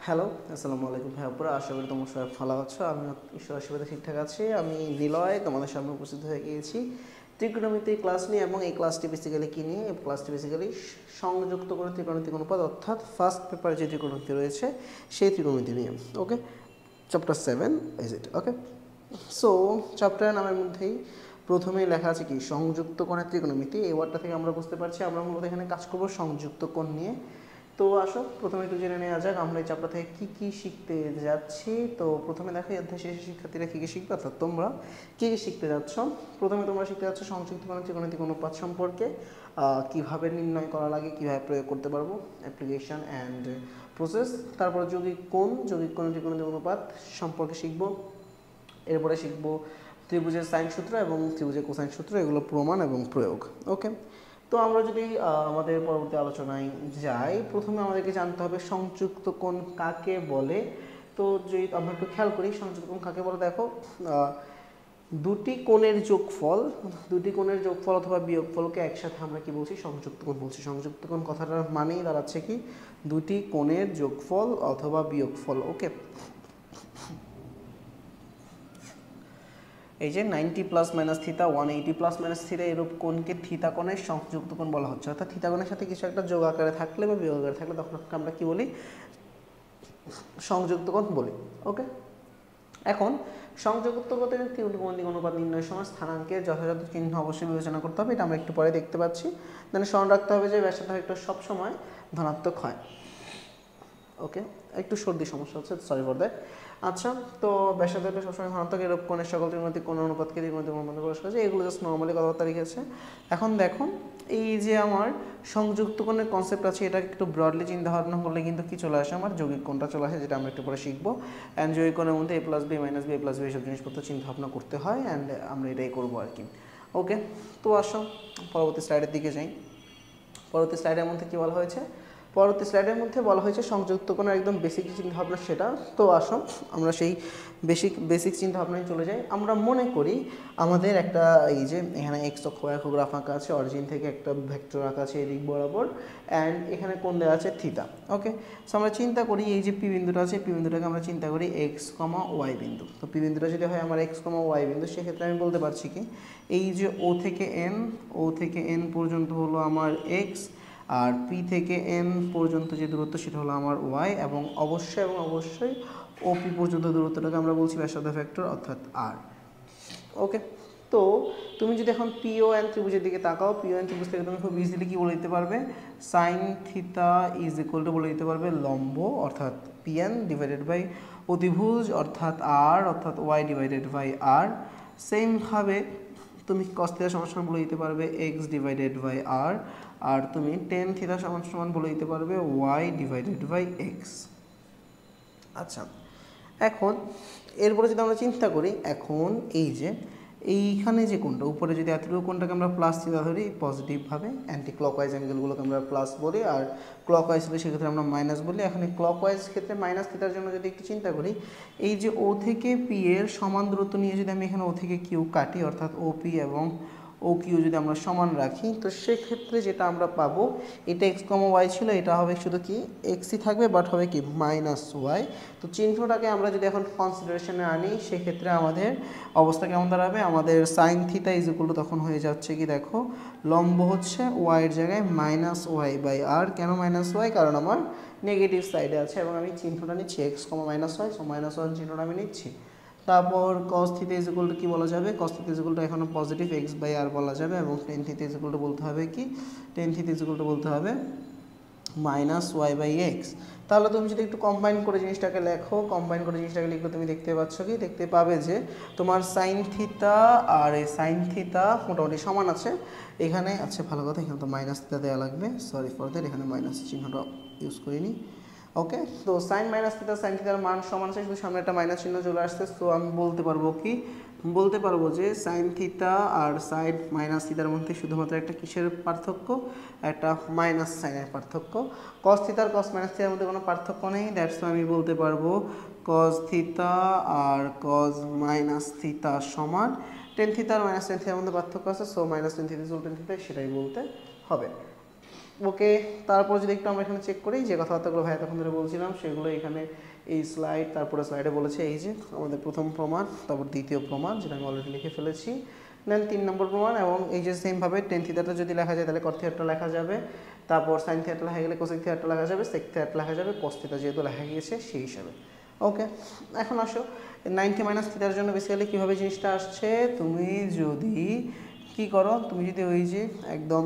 Hello, আসসালামু আলাইকুম ভাইয়াপুরা। আশা করি তোমরা সবাই ভালো আছো। আমি ঈশ্বর আশীর্বাদে ঠিকঠাক আছি। আমি নিলয় তোমাদের সামনে উপস্থিত হয়ে গিয়েছি ত্রিকোণমিতি ক্লাস নিয়ে। এবং এই ক্লাসটি বেসিক্যালি কী নিয়ে? এই ক্লাসটি বেসিক্যালি সংযুক্ত করে ত্রিকোণমিতিক অনুপাত, অর্থাৎ ফার্স্ট পেপারে যে ত্রিকোণমিতি রয়েছে সেই ত্রিকোণমিতি নিয়ে। Okay, chapter 7 is it. Okay, so চ্যাপ্টারের নামের মধ্যেই প্রথমেই লেখা আছে কি সংযুক্ত কোণের ত্রিকোণমিতি। এই ওয়ার্ডটা থেকে আমরা বুঝতে পারছি আমরা মূলত এখানে কাজ করব সংযুক্ত কোণ নিয়ে। তো আসো প্রথমে একটু জেনে নেওয়া যাক আমরা এই চ্যাপ্টার থেকে কী কী শিখতে যাচ্ছি। তো প্রথমে দেখো এই অধ্যায় শেষে শিক্ষার্থীরা কী কী শিখবে, অর্থাৎ তোমরা কী কী শিখতে যাচ্ছ। প্রথমে তোমরা শিখতে যাচ্ছ সংযুক্ত কোণের ত্রিকোণমিতিক অনুপাত সম্পর্কে, কীভাবে নির্ণয় করা লাগে, কীভাবে প্রয়োগ করতে পারবো, অ্যাপ্লিকেশন অ্যান্ড প্রসেস। তারপর যৌগিক কোণ ত্রিকোণমিতিক অনুপাত সম্পর্কে শিখবো। এরপরে শিখবো ত্রিভুজের সাইন সূত্র এবং ত্রিভুজের কোসাইন সূত্র, এগুলো প্রমাণ এবং প্রয়োগ। ওকে, তো আমরা যদি আমাদের পরবর্তী আলোচনায় যাই, প্রথমে আমাদেরকে জানতে হবে সংযুক্ত কোণ কাকে বলে। তো যদি আমরা একটু খেয়াল করি সংযুক্ত কোণ কাকে বলে, দেখো দুটি কোণের যোগফল অথবা বিয়োগফলকে একসাথে আমরা কি বলছি? সংযুক্ত কোণ বলছি। সংযুক্ত কোণ কথাটার মানেই দাঁড়াচ্ছে কি দুটি কোণের যোগফল অথবা বিয়োগফল। ওকে, এই যে 90 প্লাস মাইনাস থিতা, 180 প্লাস মাইনাস থিতা, এরূপ কোণকে থিতা কোণের সংযুক্ত কোণ বলা হচ্ছে। অর্থাৎ থিতা কোণের সাথে কিছু একটা যোগ আকারে থাকলে বা বিয়োগ আকারে থাকলে তখন আমরা কি বলি? সংযুক্ত কোণ বলি। ওকে, এখন সংযুক্ত কোণের ত্রিকোণমিতিক অনুপাত নির্ণয়ের সময় স্থানাঙ্কের যথাযথ চিহ্ন অবশ্যই বিবেচনা করতে হবে। এটা আমরা একটু পরে দেখতে পাচ্ছি। মানে স্মরণ রাখতে হবে যে ব্যাসার্ধ ভেক্টর সবসময় ধনাত্মক হয়। ওকে, একটু সর্দি সমস্যা হচ্ছে, সরি ফর দ্যাট। আচ্ছা, তো ব্যাসার্ধ ভেক্টর সবসময় ধনাত্মক, এরূপ কোণের সকল ত্রিকোণমিতিক কোণ অনুপাতকে ত্রিকোণমিতিক অনুপাত প্রকাশ করেছে। এগুলো জাস্ট নর্মালি কথাবার্তা লিখেছে। এখন দেখো এই যে আমার সংযুক্ত কোণের কনসেপ্ট আছে, এটা একটু ব্রডলি চিন্তা ভাবনা করলে কিন্তু কি চলে আসে? আমার যৌগিক কোণটা চলে আসে, যেটা আমরা একটু পরে শিখবো। অ্যান্ড যৌগিক কোণের মধ্যে a plus B minus B, a plus B, এইসব জিনিসপত্র চিন্তা ভাবনা করতে হয়। অ্যান্ড আমরা এটাই করবো আর কি। ওকে, তো আসো পরবর্তী স্লাইডের দিকে যাই। পরবর্তী স্লাইডের মধ্যে কী বলা হয়েছে? পরবর্তী স্লাইডের মধ্যে বলা হয়েছে সংযুক্ত কোণের একদম বেসিক চিন্তাভাবনা সেটা। তো আসো আমরা সেই বেসিক চিন্তাভাবনায় চলে যাই। আমরা মনে করি আমাদের একটা এই যে এখানে এক্স অক্ষ গ্রাফ আঁকা আছে, অরিজিন থেকে একটা ভেক্টর আঁকা আছে এদিক বরাবর, অ্যান্ড এখানে কোণ দেওয়া আছে থিতা। ওকে, সো আমরা চিন্তা করি এই যে পি বিন্দুটা আছে, পি বিন্দুটাকে আমরা চিন্তা করি এক্স কমা ওয়াই বিন্দু। তো পি বিন্দুটা যদি হয় আমার এক্স কমা ওয়াই বিন্দু, সেক্ষেত্রে আমি বলতে পারছি কি এই যে ও থেকে এন পর্যন্ত হলো আমার এক্স, আর পি থেকে এন পর্যন্ত যে দূরত্ব সেটা হলো আমার ওয়াই, এবং অবশ্যই ওপি পর্যন্ত দূরত্বটাকে আমরা বলছি ব্যাসার্ধ ভেক্টর, অর্থাৎ আর। ওকে, তো তুমি যদি এখন পি ও এন ত্রিভুজের দিকে তাকাও, পি ও এন ত্রিভুজ থেকে তুমি খুব ইজিলি কি বলে দিতে পারবে? Sine theta is equal two বলে দিতে পারবে লম্ব, অর্থাৎ পি এন ডিভাইডেড বাই অতিভুজ অর্থাৎ আর, অর্থাৎ ওয়াই ডিভাইডেড বাই আর। সেমভাবে তুমি কস থিতা সমান বলে দিতে পারবে এক্স ডিভাইডেড বাই আর, আর তুমি টেন থিতা সমান বলে দিতে পারবে ওয়াই ডিভাইডেড বাই এক্স। আচ্ছা, এখন এরপরে যদি আমরা চিন্তা করি, এখন এই যে এইখানে যে কোণটা উপরে যদি এতটুকু কোণটাকে আমরা প্লাস থিতা ধরি পজিটিভভাবে, অ্যান্টি ক্লকওয়াইজ অ্যাঙ্গেলগুলোকে আমরা প্লাস বলি, আর ক্লকওয়াইজ হলে সেক্ষেত্রে আমরা মাইনাস বলি। এখন এই ক্লকওয়াইজ ক্ষেত্রে মাইনাস থিতার জন্য যদি একটু চিন্তা করি, এই যে ও থেকে পি এর সমান দূরত্ব নিয়ে যদি আমি এখানে ও থেকে কিউ কাটি, অর্থাৎ ওপি এবং ও কিউ যদি আমরা সমান রাখি, তো সেক্ষেত্রে যেটা আমরা পাবো, এটা এক্স কমা ওয়াই ছিল, এটা হবে শুধু কি এক্সই থাকবে, বাট হবে কি মাইনাস ওয়াই। তো চিহ্নটাকে আমরা যদি এখন কনসিডারেশনে আনি, সেক্ষেত্রে আমাদের অবস্থা কেমন দাঁড়াবে? আমাদের sine theta is equal two তখন হয়ে যাচ্ছে কি, দেখো লম্ব হচ্ছে ওয়াইয়ের জায়গায় মাইনাস ওয়াই বাই আর। কেন মাইনাস ওয়াই? কারণ আমার নেগেটিভ সাইডে আছে এবং আমি চিহ্নটা নিচ্ছি x comma minus y, so minus one চিহ্নটা আমি নিচ্ছি। তারপর cos theta is equal to কি বলা যাবে? cos theta is equal to এখানে পজিটিভ এক্স বাই আর বলা যাবে, এবং tan theta is equal to বলতে হবে কি, tan theta is equal to বলতে হবে মাইনাস ওয়াই বাই এক্স। তাহলে তুমি যদি একটু কম্বাইন করে জিনিসটাকে লেখো, কম্বাইন করে জিনিসটাকে লিখলে তুমি দেখতে পাচ্ছ কি, দেখতে পাবে যে তোমার সাইন থিতা আর এই সাইন থিতা মোটামুটি সমান আছে এখানে। আচ্ছা, ভালো কথা, এখানে তো মাইনাস থিতা দেওয়া লাগবে, সরি ফর দ্যাট, এখানে মাইনাস চিহ্নটা ইউজ করিনি। ওকে, তো সাইন মাইনাস থিতা সাইন থিতার মান সমান আছে, শুধু সামনে একটা মাইনাস চিহ্ন চলে আসছে। সো আমি বলতে পারবো কি, বলতে পারবো যে সাইন থিতা আর সাইড মাইনাস থিতার মধ্যে শুধুমাত্র একটা কিসের পার্থক্য? একটা মাইনাস সাইনের পার্থক্য। কস থিতার কস মাইনাস থিতার মধ্যে কোনো পার্থক্য নেই, দ্যাটস আমি বলতে পারবো কস থিতা আর কস মাইনাস থিতা সমান। টেন থিতা আর মাইনাস টেন থিতার মধ্যে পার্থক্য আছে, so minus ten theta is ten থিতা, সেটাই বলতে হবে। ওকে, তারপর যদি একটু আমরা এখানে চেক করি যে কথাবার্তাগুলো ভাই তখন ধরে বলছিলাম সেগুলো এখানে এই স্লাইড, তারপরে স্লাইডে বলেছে এই যে আমাদের প্রথম প্রমাণ, তারপর দ্বিতীয় প্রমাণ যেটা আমি অলরেডি লিখে ফেলেছি, দেন 3 নম্বর প্রমাণ, এবং এই যে সেমভাবে টেন থিটাটা যদি লেখা যায় তাহলে কট থিটাটা লেখা যাবে, তারপর সাইন থিটাটা লেখা গেলে কোসেক থিটাটা লেখা যাবে, সেক থিটাটা লেখা যাবে, কস থিটা যেহেতু লেখা গিয়েছে সেই হিসাবে। ওকে, এখন আসো 90 মাইনাস থিটার জন্য বেসিক্যালি কীভাবে জিনিসটা আসছে, তুমি যদি কি করো, তুমি যদি ওই যে একদম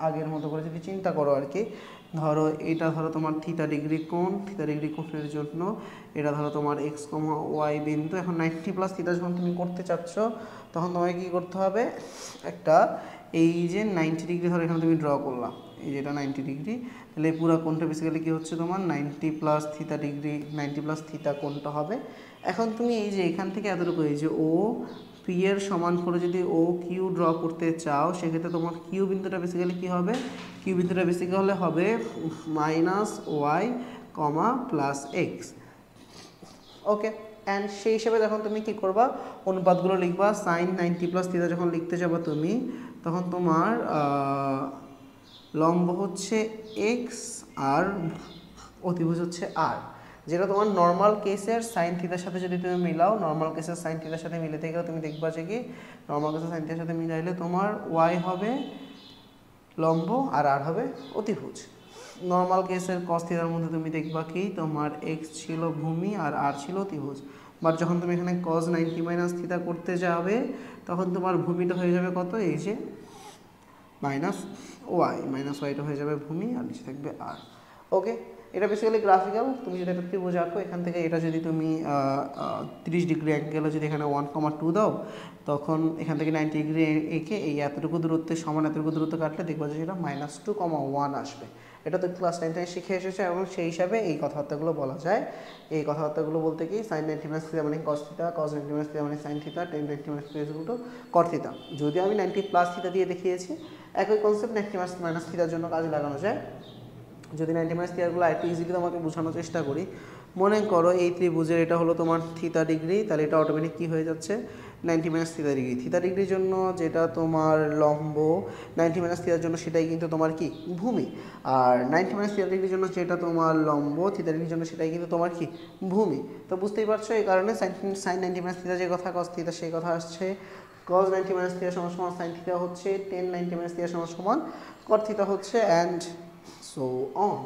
আগের মতো করে যদি চিন্তা করো আর কি, ধরো এটা ধরো তোমার থিটা ডিগ্রি কোণ, থিটা ডিগ্রি কোণের জন্য এটা ধরো তোমার এক্স কমা ওয়াই বিন্দু। এখন 90 প্লাস থিটা যখন তুমি করতে চাচ্ছ তখন তোমাকে কী করতে হবে, একটা এই যে 90 ডিগ্রি ধরো এখানে তুমি ড্র করলাম, এই যেটা 90 ডিগ্রি, তাহলে এই পুরো কোণটা বেসিক্যালি কী হচ্ছে তোমার 90 plus theta degree, 90 plus theta কোণটা হবে। এখন তুমি এই যে এখান থেকে এতটুকু এই যে ও পি এর সমান করে যদি ও কিউ ড্র করতে চাও সেক্ষেত্রে তোমার কিউ বিন্দুটা বেসিক্যালি কী হবে, কিউ বিন্দুটা বেসিক্যালি হবে minus y comma plus x. Okay, and সেই হিসেবে যখন তুমি কী করবা অনুপাতগুলো লিখবা, সাইন 90 প্লাস থিটা যখন লিখতে যাবা তুমি তখন তোমার লম্ব হচ্ছে এক্স আর অতিভুজ হচ্ছে আর, যেটা তোমার নর্মাল কেসের সাইন থিটার সাথে যদি তুমি মিলাও, নর্মাল কেসের সাইন থিটার সাথে মিলাতে গেলে তুমি দেখবা যে কি নর্মাল কেসের সাইন থিটার সাথে মিলাইলে তোমার ওয়াই হবে লম্ব আর আর হবে অতিভুজ। নর্মাল কেসের কস থিটার মধ্যে তুমি দেখবা কি তোমার এক্স ছিল ভূমি আর আর ছিল অতিভুজ, বাট যখন তুমি এখানে কস 90 মাইনাস থিটা করতে যাবে তখন তোমার ভূমিটা হয়ে যাবে কত, এই যে মাইনাস ওয়াইটা হয়ে যাবে ভূমি আর নিচে থাকবে আর। ওকে, এটা বেসিক্যালি গ্রাফিক্যাল, তুমি যদি একটা ত্রিভুজ আঁকো এখান থেকে এটা যদি তুমি 30 ডিগ্রি অ্যাঙ্গেলে যদি এখানে 1,2 দাও তখন এখান থেকে 90 ডিগ্রি এঁকে এই এতটুকু দূরত্বের সমান এতটুকু দূরত্ব কাটলে দেখবা যে সেটা -2,1 আসবে। এটা তো ক্লাস 9 থেকে শিখে এসেছে এবং সেই হিসাবে এই কথাবার্তাগুলো বলা যায়। এই কথাবার্তাগুলো বলতে কি সাইন 90 মাইনাস থিটা মানে কস থিটা, কস 90 মাইনাস থিটা মানে sine theta, ten 90 minus theta equal to caught theta. যদিও আমি 90 প্লাস থিটা দিয়ে দেখিয়েছি, একই কনসেপ্ট 90 মাইনাস থিটার জন্য কাজে লাগানো যায়। যদি 90 মাইনাস থিটাগুলো একটু ইজিলি তোমাকে বোঝানোর চেষ্টা করি, মনে করো এই ত্রিভুজের এটা হলো তোমার থিটা ডিগ্রি, তাহলে এটা অটোমেটিক কী হয়ে যাচ্ছে 90 মাইনাস থিটা ডিগ্রি। থিটা ডিগ্রির জন্য যেটা তোমার লম্ব, 90 মাইনাস থিটার জন্য সেটাই কিন্তু তোমার কি ভূমি, আর 90 মাইনাস থিটা ডিগ্রির জন্য যেটা তোমার লম্ব, থিটা ডিগ্রির জন্য সেটাই কিন্তু তোমার কি ভূমি। তো বুঝতেই পারছো এই কারণে সাইন 90 মাইনাস থিটা যে কথা, কস থিটা সেই কথা আসছে। cos 90 মাইনাস থিটা সমান সমান সাইন থিটা হচ্ছে, টেন 90 মাইনাস থিটা সমান সমান কট থিটা হচ্ছে, অ্যান্ড সো অন।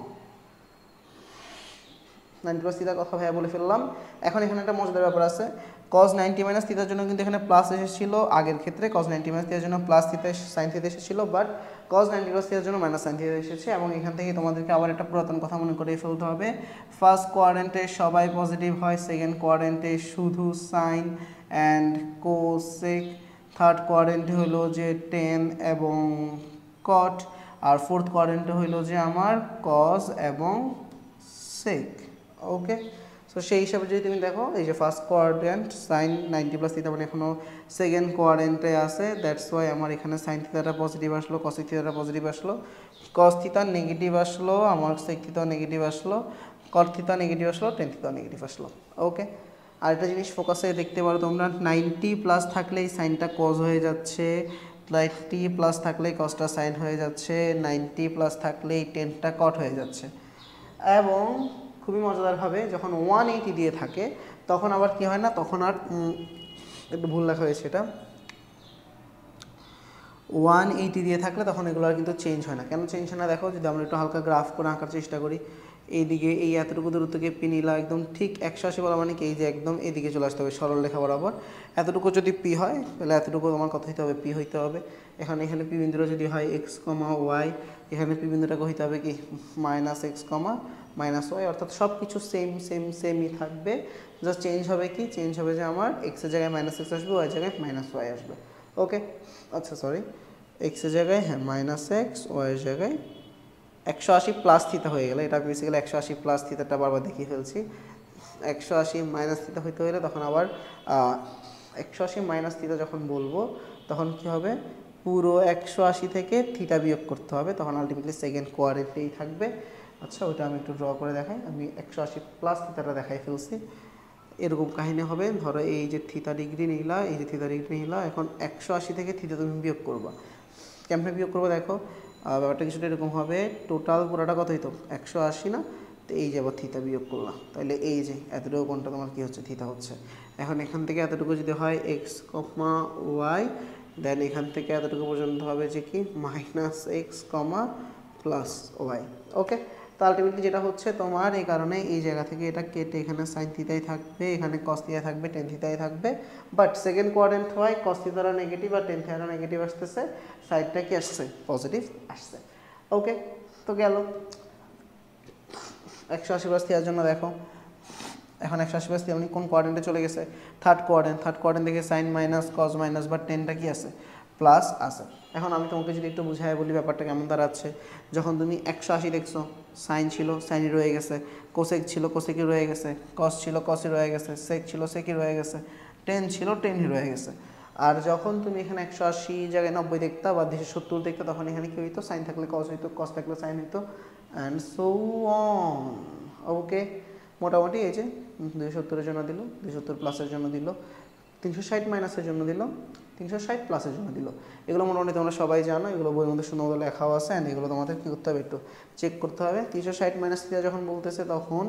90 প্লাস থিটার কথা ভাইয়া বলে ফেললাম। এখন এখানে একটা মজাদার ব্যাপার আছে, cos 90 মাইনাস থিটার জন্য কিন্তু এখানে প্লাস এসেছিল আগের ক্ষেত্রে, cos 90 মাইনাস থিটার জন্য প্লাস থিটা সাইন থিটা এসেছিল, বাট cos 90 প্লাস থিটার জন্য মাইনাস সাইন থিটা এসেছে। এবং এখান থেকে তোমাদেরকে আবার একটা পুরাতন কথা মনে করে ফেলতে হবে, ফার্স্ট কোয়াড্রেন্টে সবাই পজিটিভ হয়, সেকেন্ড কোয়াড্রেন্টে শুধু সাইন অ্যান্ড কোসেক, থার্ড কোয়াড্রেন্টে হলো যে টেন এবং কট, আর ফোর্থ কোয়াড্রেন্টে হইলো যে আমার কস এবং সেক। ওকে, সো সেই হিসাবে যদি তুমি দেখো এই যে first quadrant sine 90 plus theta মানে এখনও সেকেন্ড কোয়াড্রেন্টে আছে, দ্যাটস ওয়াই আমার এখানে সাইন থিটাটা পজিটিভ আসলো, কসেক থিটাটা পজিটিভ আসলো, কস থিটা নেগেটিভ আসলো, আমার সেক থিটা নেগেটিভ আসলো, কট থিটা নেগেটিভ আসলো, টেন থিটা নেগেটিভ আসলো। ওকে, আরেকটা জিনিস ফোকাসে দেখতে পারো তোমরা, 90 প্লাস থাকলে এই সাইনটা কজ হয়ে যাচ্ছে, 90 প্লাস থাকলে কসটা সাইন হয়ে যাচ্ছে, 90 প্লাস থাকলে এই টেনটা কট হয়ে যাচ্ছে। এবং খুবই মজাদারভাবে যখন 180 দিয়ে থাকে তখন আবার কি হয় না, তখন আর একটু ভুল লেখা হয়েছে, এটা 180 দিয়ে থাকলে তখন এগুলো আর কিন্তু চেঞ্জ হয় না। কেন চেঞ্জ হয় না দেখো, যদি আমরা একটু হালকা গ্রাফ করে আঁকার চেষ্টা করি, এইদিকে এই এতটুকু দূরত্বকে পি নিলা একদম ঠিক 180 বলা মানে কি এই যে একদম এদিকে চলে আসতে হবে সরল রেখা বরাবর। এতটুকু যদি পি হয় তাহলে এতটুকু আমার কত হইতে হবে, পি হইতে হবে। এখানে পি বিন্দুটা যদি হয় এক্স কমা ওয়াই, এখানে পি বিন্দুটাকে হইতে হবে কি minus x comma minus y, অর্থাৎ সব কিছু সেমই থাকবে, জাস্ট চেঞ্জ হবে কি, চেঞ্জ হবে যে আমার এক্সের জায়গায় মাইনাস এক্স আসবে, ওয়াই জায়গায় মাইনাস ওয়াই আসবে। ওকে, আচ্ছা সরি, এক্সের জায়গায় হ্যাঁ মাইনাস এক্স, ওয়াইয়ের জায়গায় 180 প্লাস থিটা হয়ে গেলে, এটা বেসিক্যালি 180 প্লাস থিটাটা বারবার দেখিয়ে ফেলছি। 180 মাইনাস থিটা হইতে হলে তখন আবার 180 মাইনাস থিটা যখন বলবো তখন কি হবে, পুরো 180 থেকে থিটা বিয়োগ করতে হবে, তখন আলটিমেটলি সেকেন্ড কোয়াড্রেন্টেই থাকবে। আচ্ছা ওইটা আমি একটু ড্র করে দেখাই, আমি 180 প্লাস থিটাটা দেখাই ফেলছি। এরকম কাহিনী হবে, ধরো এই যে থিটা ডিগ্রি নিলা, এই যে থিটা ডিগ্রি নিলা, এখন 180 থেকে থিটা তুমি বিয়োগ করবা। কেমনে বিয়োগ করবো দেখো, ব্যাপারটা কিছুটা এরকম হবে, টোটাল পুরোটা কত হইতো 180 না, তো এই যে আবার থিতা বিয়োগ করলাম, তাহলে এই যে এতটুকু কোণটা তোমার কী হচ্ছে, থিতা হচ্ছে। এখন এখান থেকে এতটুকু যদি হয় এক্স কমা ওয়াই, দেন এখান থেকে এতটুকু পর্যন্ত হবে যে কি minus x comma plus y. Okay, তো আলটিমেটলি যেটা হচ্ছে তোমার এই কারণে এই জায়গা থেকে এটা কেটে এখানে সাইন থিতাই থাকবে, এখানে কস থিতা থাকবে, টেন থিতাই থাকবে, বাট সেকেন্ড কোয়াড্রেন্ট হয় কস থিতারা নেগেটিভ আর টেন থিতারা নেগেটিভ আসতেছে, সাইডটা কি আসছে পজিটিভ আসছে। ওকে, তো গেল 180 প্লাস থিতার জন্য দেখো এখন 180 প্লাস থিতা কোন কোয়াড্রেন্টে চলে গেছে, থার্ড কোয়াড্রেন্ট থেকে সাইন মাইনাস কস মাইনাস বা টেনটা কি আছে প্লাস আছে। এখন আমি তোমাকে যদি একটু বুঝাই বলি ব্যাপারটা কেমন দাঁড়াচ্ছে, যখন তুমি 180 দেখছো সাইন ছিল সাইনই রয়ে গেছে, কোসেক ছিল কোসেকই রয়ে গেছে, কস ছিল কসই রয়ে গেছে, সেক ছিল সেকই রয়ে গেছে, টেন ছিল টেনই রয়ে গেছে। আর যখন তুমি এখানে 180 জায়গায় 90 দেখতা বা 270 দেখতা, তখন এখানে কি হইতো, সাইন থাকলে কস হইতো, কস থাকলে সাইন হইতো, অ্যান্ড সো অন। ওকে, মোটামুটি এই যে 270-এর জন্য দিল, 270 প্লাসের জন্য দিল, 360 মাইনাসের জন্য দিল, 360 প্লাসের জন্য দিল। এগুলো মোটামুটি তোমরা সবাই জানো, এগুলো বইয়ের মধ্যে সুন্দর মতো লেখাও আছে, অ্যান্ড এগুলো তোমাদের কী করতে হবে একটু চেক করতে হবে। 360 মাইনাস থিটা যখন বলতেছে তখন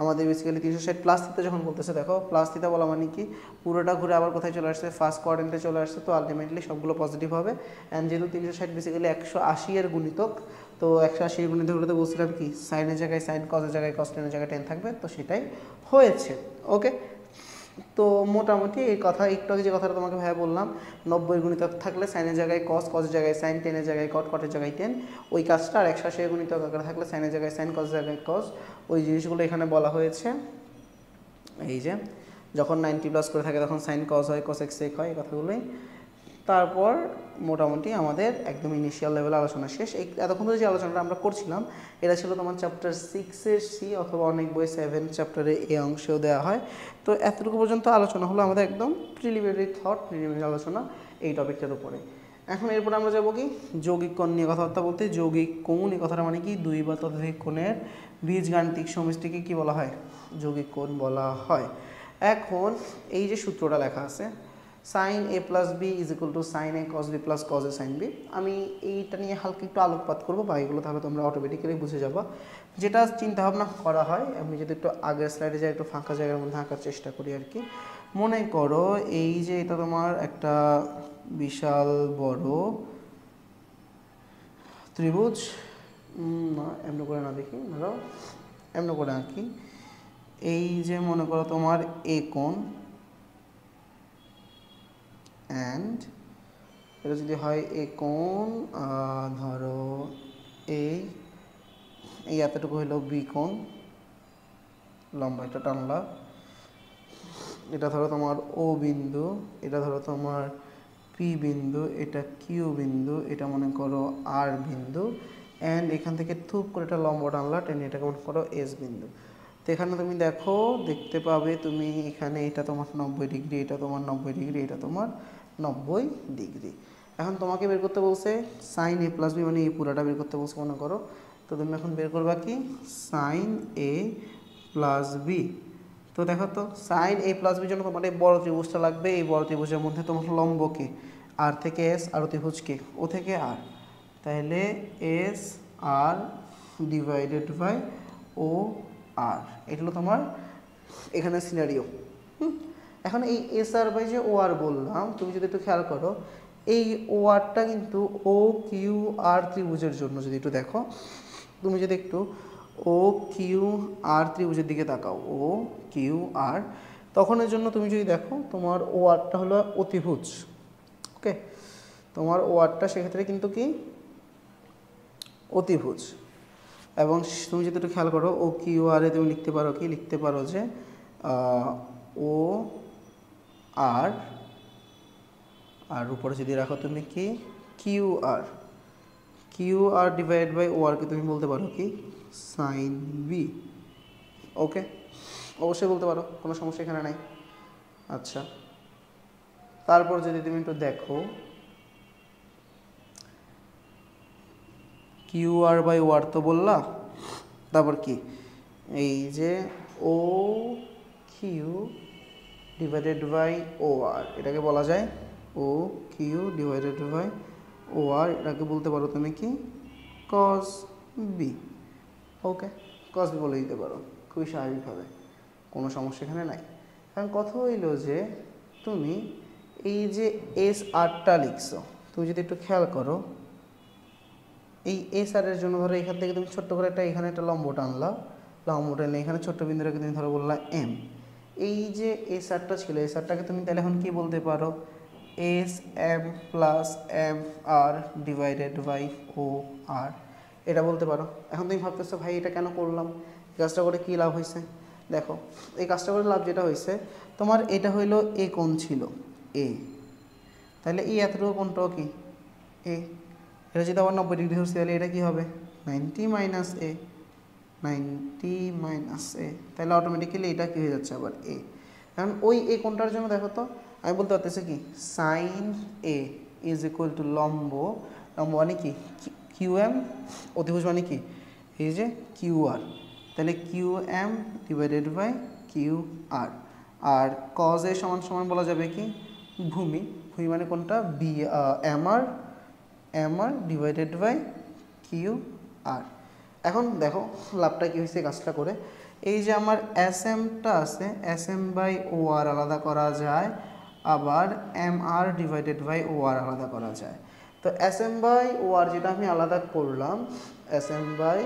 আমাদের বেসিক্যালি 360 প্লাস থিটা যখন বলতেছে, দেখো প্লাস থিটা বলা মানে কি পুরোটা ঘুরে আবার কোথায় চলে আসছে, ফার্স্ট কোয়াড্রেন্টে চলে আসছে, তো আলটিমেটলি সবগুলো পজিটিভ হবে। অ্যান্ড যেহেতু 360 বেসিক্যালি 180 এর গুণিতক, তো 180 এর গুণিতকগুলোতে বলছিলাম কি সাইনের জায়গায় সাইন, কসের জায়গায় কস, টেনের জায়গায় টেন থাকবে, তো সেটাই হয়েছে। ওকে, তো মোটামুটি এই কথা একটু আগে যে কথাটা তোমাকে ভাইয়া বললাম, 90 গুণিতক থাকলে সাইনের জায়গায় কস, কসের জায়গায় সাইন, টেনের জায়গায় কট, কটের জায়গায় টেন, ওই কাজটা। আর 180 গুণিতক আকারে থাকলে সাইনের জায়গায় সাইন, কসের জায়গায় কস, ওই জিনিসগুলো এখানে বলা হয়েছে। এই যে যখন 90 প্লাস করে থাকে তখন সাইন কস হয়, কস এক্স সেক হয়, এই কথাগুলোই। তারপর মোটামুটি আমাদের একদম ইনিশিয়াল লেভেলে আলোচনা শেষ। এই এতক্ষণ ধরে যে আলোচনাটা আমরা করছিলাম এটা ছিল তোমার চ্যাপ্টার 6-এর সি, অথবা অনেক বই 7 চ্যাপ্টারে এ অংশেও দেওয়া হয়। তো এতটুকু পর্যন্ত আলোচনা হলো আমাদের একদম প্রিলিমিনারি থট, প্রিলিমিনারি আলোচনা এই টপিকটার উপরে। এখন এরপরে আমরা যাবো কি যৌগিক কোণ নিয়ে কথাবার্তা বলতে। যৌগিক কোণ এই কথাটা মানে কি, দুই বা ততোধিক কোণের বীজগাণিতিক সমষ্টিকে কি বলা হয়, যৌগিক কোণ বলা হয়। এখন এই যে সূত্রটা লেখা আছে sine A plus B is equal to sine A cos B plus cos A sine B, আমি এইটা নিয়ে হালকা একটু আলোকপাত করবো বা এগুলো তাহলে তোমরা অটোমেটিক্যালি বুঝে যাবো। যেটা চিন্তাভাবনা করা হয়, আমি যদি একটু আগের স্লাইডে যাই একটু ফাঁকা জায়গার মধ্যে আঁকার চেষ্টা করি আর কি। মনে করো এই যে এটা তোমার একটা বিশাল বড় ত্রিভুজ, না এমন করে না, দেখি ধরো এমন করে আঁকি। এই যে মনে করো তোমার এ কোণ, অ্যান্ড এটা যদি হয় এ কোণ, ধরো এই এতটুকু হইল বি কোণ, লম্বা একটা টানলা, এটা ধরো তোমার ও বিন্দু, এটা ধরো তোমার পি বিন্দু, এটা কিউ বিন্দু, এটা মনে করো আর বিন্দু, অ্যান্ড এখান থেকে থুপ করে এটা লম্বা টানলা, টেনে এটাকে মনে করো এস বিন্দু। তো এখানে তুমি দেখো দেখতে পাবে তুমি এখানে এটা তোমার 90 ডিগ্রি, এটা তোমার 90 ডিগ্রি, এটা তোমার 90 ডিগ্রি। এখন তোমাকে বের করতে বলছে সাইন এ প্লাস বি, মানে এই পুরাটা বের করতে বলছে মনে করো। তো তুমি এখন বের করবা কি সাইন এ প্লাস বি। তো দেখো তো সাইন এ প্লাস বির জন্য তোমার এই বড় ত্রিভুজটা লাগবে, এই বড় ত্রিভুজের মধ্যে তোমার লম্বকে আর থেকে এস, আর ত্রিভুজকে ও থেকে আর, তাহলে S R divided by O R, এটা হলো তোমার এখানে সিনারিও। এখন এই এস আর বাই যে ও আর বললাম, তুমি যদি একটু খেয়াল করো এই ও আরটা কিন্তু ও কিউ আর ত্রিভুজের জন্য, যদি একটু দেখো তুমি যদি একটু ও কিউ আর ত্রিভুজের দিকে তাকাও, ও কিউ আর, তখন এর জন্য তুমি যদি দেখো তোমার ও আরটা হলো অতিভুজ। ওকে, তোমার ও আরটা সেক্ষেত্রে কিন্তু কি অতিভুজ। এবং তুমি যদি একটু খেয়াল করো ও কিউ আর এ তুমি লিখতে পারো কি, লিখতে পারো যে ও আর, আর উপরে যদি রাখো তুমি কি Q R, Q R divide by O আরকে তুমি বলতে পারো কি সাইন বি। ওকে, অবশ্যই বলতে পারো, কোনো সমস্যা এখানে নাই। আচ্ছা, তারপর যদি তুমি একটু দেখো কিউ আর বাই ও আর তো বললা, তারপর কি এই যে O Q divided by O আর, এটাকে বলা যায় O Q divided by O আর, এটাকে বলতে পারো তুমি কি cause B. Okay, cause B বলে দিতে পারো, খুবই স্বাভাবিকভাবে, কোনো সমস্যা এখানে নাই। কারণ কথা হইল যে তুমি এই যে এস আরটা লিখছো, তুমি যদি একটু খেয়াল করো, এই এস আরের জন্য ধরো এখান থেকে তুমি ছোট্ট করে এখানে একটা লম্ব টানলা, লম্ব টানলে এখানে ছোট্ট বিন্দুটাকে তুমি ধরো বললা এম। এই যে এস আরটা ছিল, এস আরটাকে তুমি তাহলে এখন কি বলতে পারো, S M plus M R divided by O R, এটা বলতে পারো। এখন তুমি ভাবতেছো ভাই এটা কেন করলাম, এই কাজটা করে কী লাভ হয়েছে? দেখো এই কাজটা করে লাভ যেটা হয়েছে, তোমার এটা হইলো এ কোণ ছিল এ, তাহলে এই এতটুকু কোণটাও কি এ, এটা যদি আবার 90 ডিগ্রি হচ্ছে তাহলে এটা কী হবে 90 মাইনাস এ, 90 মাইনাস এ, তাহলে অটোমেটিক্যালি এটা কী হয়ে যাচ্ছে আবার এ। কারণ ওই এ কোণটার জন্য দেখো তো আমি বলতে পারতেছি কি sine A is equal to লম্ব, লম্ব মানে কি কিউ এম, অতিভুজ মানে কি এই যে কিউ আর, তাহলে Q M divided by Q R. আর কজ এ সমান সমান বলা যাবে কি ভূমি, ভূমি মানে কোনটা B M R divided by Q R. এখন দেখো লাভটা কী হয়েছে কাজটা করে, এই যে আমার এস এমটা আছে, এস এম বাই ও আর আলাদা করা যায়, আবার M R divided by O আর আলাদা করা যায়। তো এস এম বাই ও আর যেটা আমি আলাদা করলাম, এস এম বাই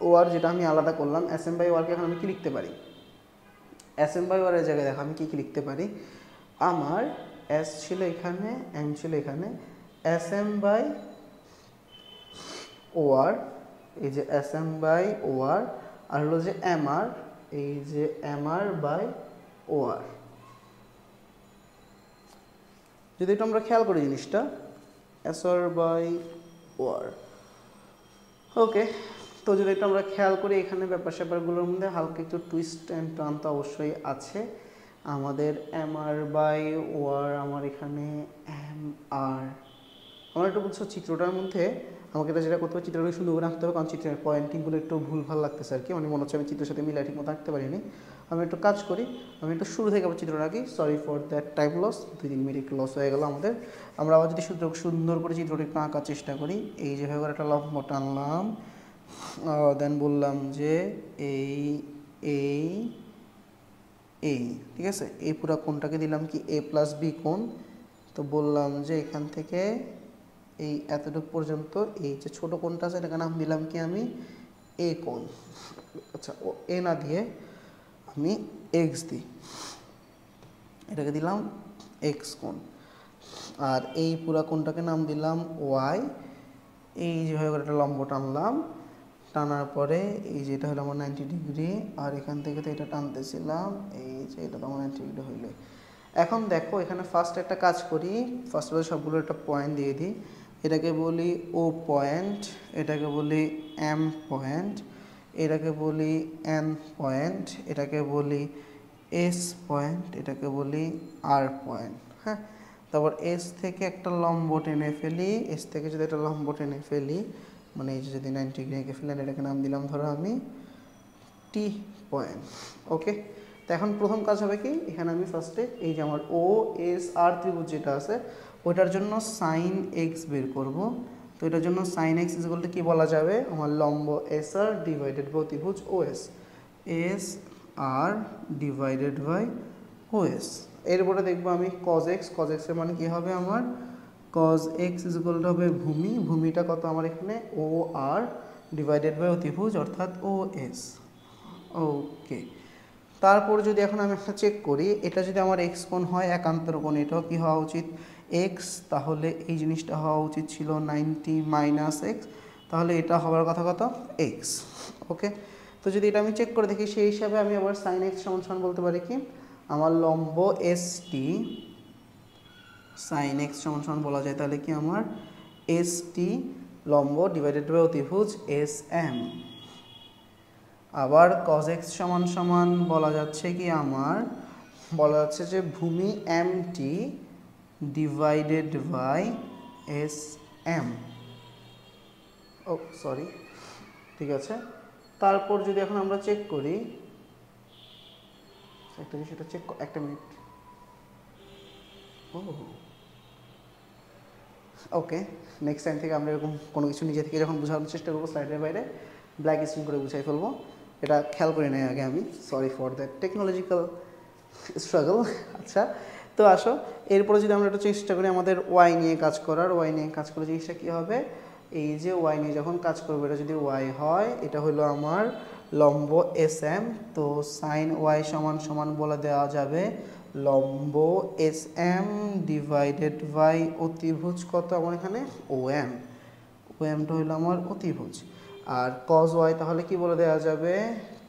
ও আর যেটা আমি আলাদা করলাম, এস এম বাই ও আরকে এখন আমি কি লিখতে পারি, এস এম বাই ও আরের জায়গায় দেখো আমি কী লিখতে পারি, আমার এস ছিল এখানে, এম ছিল এখানে, এস এম বাই ও আর, এই যে এস এম বাই ও আর, আর হলো যে এম আর, এই যে এম আর বাই ও আর। যদি এটা আমরা খেয়াল করি জিনিসটা এস আর বাই ও আর। ওকে, তো যদি এটা আমরা খেয়াল করি এখানে ব্যাপার স্যাপারগুলোর মধ্যে হালকা একটু টুইস্ট অ্যান্ড টার্ন তো অবশ্যই আছে। আমাদের এম আর বাই ও আর, আমার এখানে এম আর, আমার একটু বুঝছো চিত্রটার মধ্যে আমাকে এটা যেটা করতে হবে, চিত্রটা সুন্দর করে আঁকতে হবে, কারণ চিত্রের পয়েন্টিংগুলো একটু ভুলভাল লাগতেছে আর কি, মানে মনে হচ্ছে আমি চিত্রের সাথে মিলাই ঠিক মতো আঁকতে পারিনি। আমি একটু কাজ করি, আমি একটু শুরু থেকে আবার চিত্রটা আঁকি, sorry for that time loss, 2-3 minute একটু লস হয়ে গেল আমাদের। আমরা আবার যদি সুন্দর করে চিত্রটা একটু আঁকার চেষ্টা করি, এই যেভাবে করে একটা লম্ব টানলাম, দেন বললাম যে এই এই এই ঠিক আছে, এই পুরো কোণটাকে দিলাম কি এ প্লাস বি কোণ। তো বললাম যে এখান থেকে এই এতটুকু পর্যন্ত এই যে ছোটো কোণটা আছে এটাকে নাম দিলাম কি আমি এ কোণ। আচ্ছা, ও এ না দিয়ে আমি এক্স দিই, এটাকে দিলাম এক্স কোণ। আর এই পুরা কোণটাকে নাম দিলাম ওয়াই। এই যেভাবে করে একটা লম্ব টানলাম, টানার পরে এই যে এটা হলো আমার 90 ডিগ্রি, আর এখান থেকে তো এটা টানতেছিলাম, এই যে এটা তো আমার 90 ডিগ্রি হইলো। এখন দেখো এখানে ফার্স্ট একটা কাজ করি, ফার্স্ট অফ অল সবগুলো একটা পয়েন্ট দিয়ে দিই, এটাকে বলি ও পয়েন্ট, এটাকে বলি এম পয়েন্ট, এটাকে বলি এন পয়েন্ট, এটাকে বলি এস পয়েন্ট, এটাকে বলি আর পয়েন্ট। হ্যাঁ, তারপর এস থেকে একটা লম্ব টেনে ফেলি, এস থেকে যদি একটা লম্ব টেনে ফেলি, মানে এই যে যদি 90 ডিগ্রি এঁকে ফেলেন, এটাকে নাম দিলাম ধরো আমি টি পয়েন্ট। ওকে, তো এখন প্রথম কাজ হবে কি, এখানে আমি ফার্স্টে এই যে আমার ও এস আর ত্রিভুজ যেটা আছে ওইটার জন্য সাইন এক্স বের করব। তো এটার জন্য sine x is equal to কী বলা যাবে, আমার লম্ব এস আর ডিভাইডেড বাই অতিভুজ O S, S R divided by O S. এরপরে দেখবো আমি কজ এক্স, কজ এক্সের মানে কী হবে আমার cos x is equal to হবে ভূমি, ভূমিটা কত আমার এখানে ও আর ডিভাইডেড বাই অতিভুজ অর্থাৎ ও এস। ওকে, তারপর যদি এখন আমি একটা চেক করি, এটা যদি আমার এক্স কোণ হয় একান্তর কোণ, এটাও কি হওয়া উচিত এক্স, তাহলে এই জিনিসটা হওয়া উচিত ছিল 90 মাইনাস এক্স, তাহলে এটা হওয়ার কথা কত এক্স। ওকে, তো যদি এটা আমি চেক করে দেখি সেই হিসাবে আমি আবার সাইন এক্স সমান সমান বলতে পারি কি আমার লম্ব এস টি সাইন এক্স সমান সমান বলা যায় তাহলে কি আমার এস টি লম্ব ডিভাইডেড বাই অতিভুজ এস এম। আবার কজ এক্স সমান সমান বলা যাচ্ছে কি আমার বলা যাচ্ছে যে ভূমি M T divided by S M. ও সরি, ঠিক আছে। তারপর যদি এখন আমরা চেক করি একটা জিনিস, এটা চেক একটা মিনিট, ও ওকে, নেক্সট টাইম থেকে আমরা এরকম কোনো কিছু নিজে থেকে যখন বোঝানোর চেষ্টা করবো স্লাইডের বাইরে ব্ল্যাক স্ক্রিন করে বুঝাই ফেলবো, এটা খেয়াল করে নেই আগে আমি, sorry for that technological struggle. আচ্ছা, তো আসো এরপরে যদি আমরা একটু চেষ্টা করি আমাদের ওয়াই নিয়ে কাজ করার। ওয়াই নিয়ে কাজ করে জিনিসটা কী হবে, এই যে ওয়াই নিয়ে যখন কাজ করবো, এটা যদি ওয়াই হয়, এটা হলো আমার লম্ব এস এম, তো সাইন ওয়াই সমান সমান বলে দেওয়া যাবে লম্ব এস এম ডিভাইডেড বাই অতিভুজ কত আমার এখানে ও এম। ও এমটা হলো আমার অতিভুজ। আর কজ ওয়াই তাহলে কি বলে দেওয়া যাবে,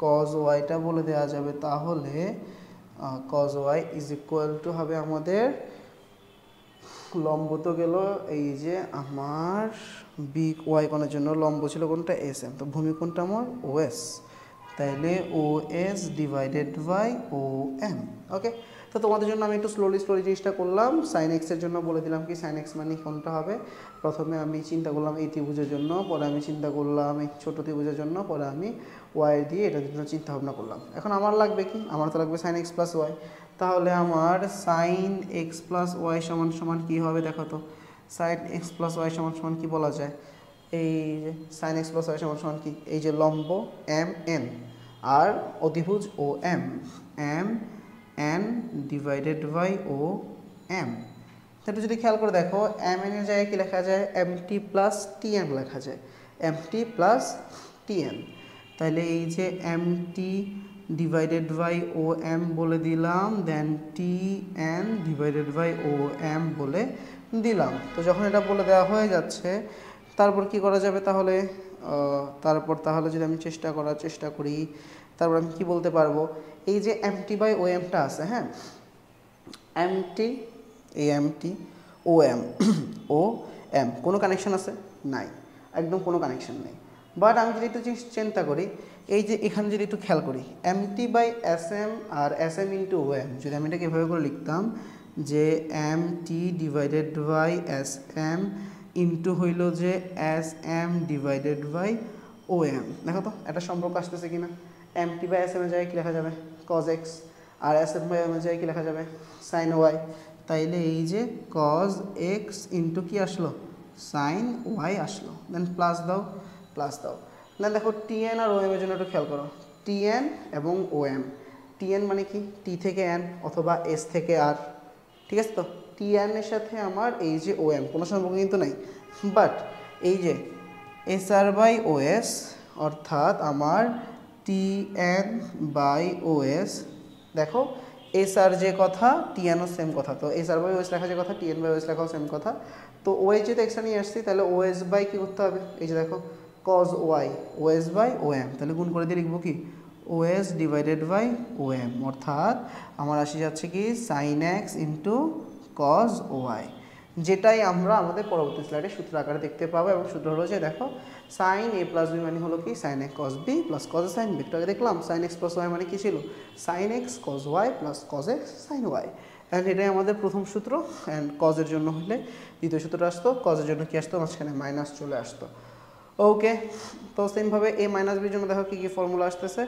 কজ ওয়াইটা বলে দেওয়া যাবে তাহলে cos y is equal to হবে আমাদের লম্ব তো গেল এই যে আমার বি ওয়াই কোণের জন্য লম্ব ছিল কোনটা এস এম, তো ভূমি কোণটা আমার ও এস, তাইলে O S divided by O M. Okay, তো তোমাদের জন্য আমি একটু স্লোলি জিনিসটা করলাম। সাইন এক্সের জন্য বলে দিলাম কি সাইন এক্স মানে কোনটা হবে, প্রথমে আমি চিন্তা করলাম এই ত্রিভুজের জন্য, পরে আমি চিন্তা করলাম এই ছোটো ত্রিভুজের জন্য, পরে আমি ওয়াই দিয়ে এটার জন্য চিন্তা ভাবনা করলাম। এখন আমার লাগবে কি, আমার তো লাগবে সাইন এক্স প্লাস ওয়াই, তাহলে আমার সাইন এক্স প্লাস ওয়াই সমান সমান কী হবে দেখো তো, সাইন এক্স প্লাস ওয়াই সমান সমান কী বলা যায়, এই যে সাইন এক্স প্লাস ওয়াই সমান সমান কি, এই যে লম্ব এম এন আর অতিভুজ O M, M N divided by O M. একটু যদি খেয়াল করে দেখো, এম এন এর জায়গায় কী লেখা যায়, M T plus T N লেখা যায়, M T plus T N. তাহলে এই যে M T divided by O M বলে দিলাম, then T N divided by O M বলে দিলাম। তো যখন এটা বলে দেওয়া হয়ে যাচ্ছে, তারপর কি করা যাবে তাহলে, তাহলে যদি আমি চেষ্টা করি, তারপর আমি কি বলতে পারবো, এই যে এমটি বাই ও এমটা আছে, হ্যাঁ এমটি, এই এমটি ও এম ও এম কোনো কানেকশন আছে নাই, একদম কোনো কানেকশন নেই। বাট আমি যদি একটু চিন্তা করি, এই যে এখানে যদি একটু খেয়াল করি, এমটি বাই এস এম আর S M into O M, যদি আমি এটাকে এভাবে করে লিখতাম যে M T divided by S M into হইল যে S M divided by O M, দেখো তো একটা সম্পর্ক আসতেছে কিনা, M T by S M এর জায়গায় কী লেখা যাবে কজ এক্স, আর এস এম বাই এম এর জায়গায় কী লেখা যাবে সাইন ওয়াই, তাইলে এই যে কজ এক্স ইন্টু কী আসলো সাইন ওয়াই আসলো, দেন প্লাস দাও, দেন দেখো টিএন আর ও এম এর জন্য একটু খেয়াল করো, টিএন এবং ও এম, টিএন মানে কি টি থেকে এন অথবা এস থেকে আর, ঠিক আছে, তো টিএন এর সাথে আমার এই যে ও এম কোনো সম্পর্ক কিন্তু নাই, বাট এই যে S R by O S অর্থাৎ আমার টিএন বাই ও এস, দেখো এস আর যে কথা টিএনও সেম কথা, তো S R by O S লেখা যে কথা টিএন বাই ও এস লেখাও সেম কথা, তো ও এস যেহেতু এক্সট্রা নিয়ে আসছি তাহলে ও এস বাই কী করতে হবে, এই যে দেখো cos y O S by O M, তাহলে গুণ করে দিয়ে লিখবো কি O S divided by O M, অর্থাৎ আমার আসি যাচ্ছে কি sine x into cos y, যেটাই আমরা আমাদের পরবর্তী স্লাইডে সূত্র আকারে দেখতে পাবো। এবং সূত্র হলো যে দেখো সাইন এ প্লাস বি মানে হলো কি sine A cos B plus cos A sine B, একটু আগে দেখলাম সাইন এক্স প্লাস ওয়াই মানে কি ছিল sine x cos y plus cos x sine y, and এটাই আমাদের প্রথম সূত্র। অ্যান্ড কজের জন্য হলে দ্বিতীয় সূত্রটা আসতো, কজের জন্য কি আসতো মাঝখানে মাইনাস চলে আসতো। ওকে, তো সেমভাবে এ মাইনাস বির জন্য দেখো কী ফর্মুলা আসতেছে,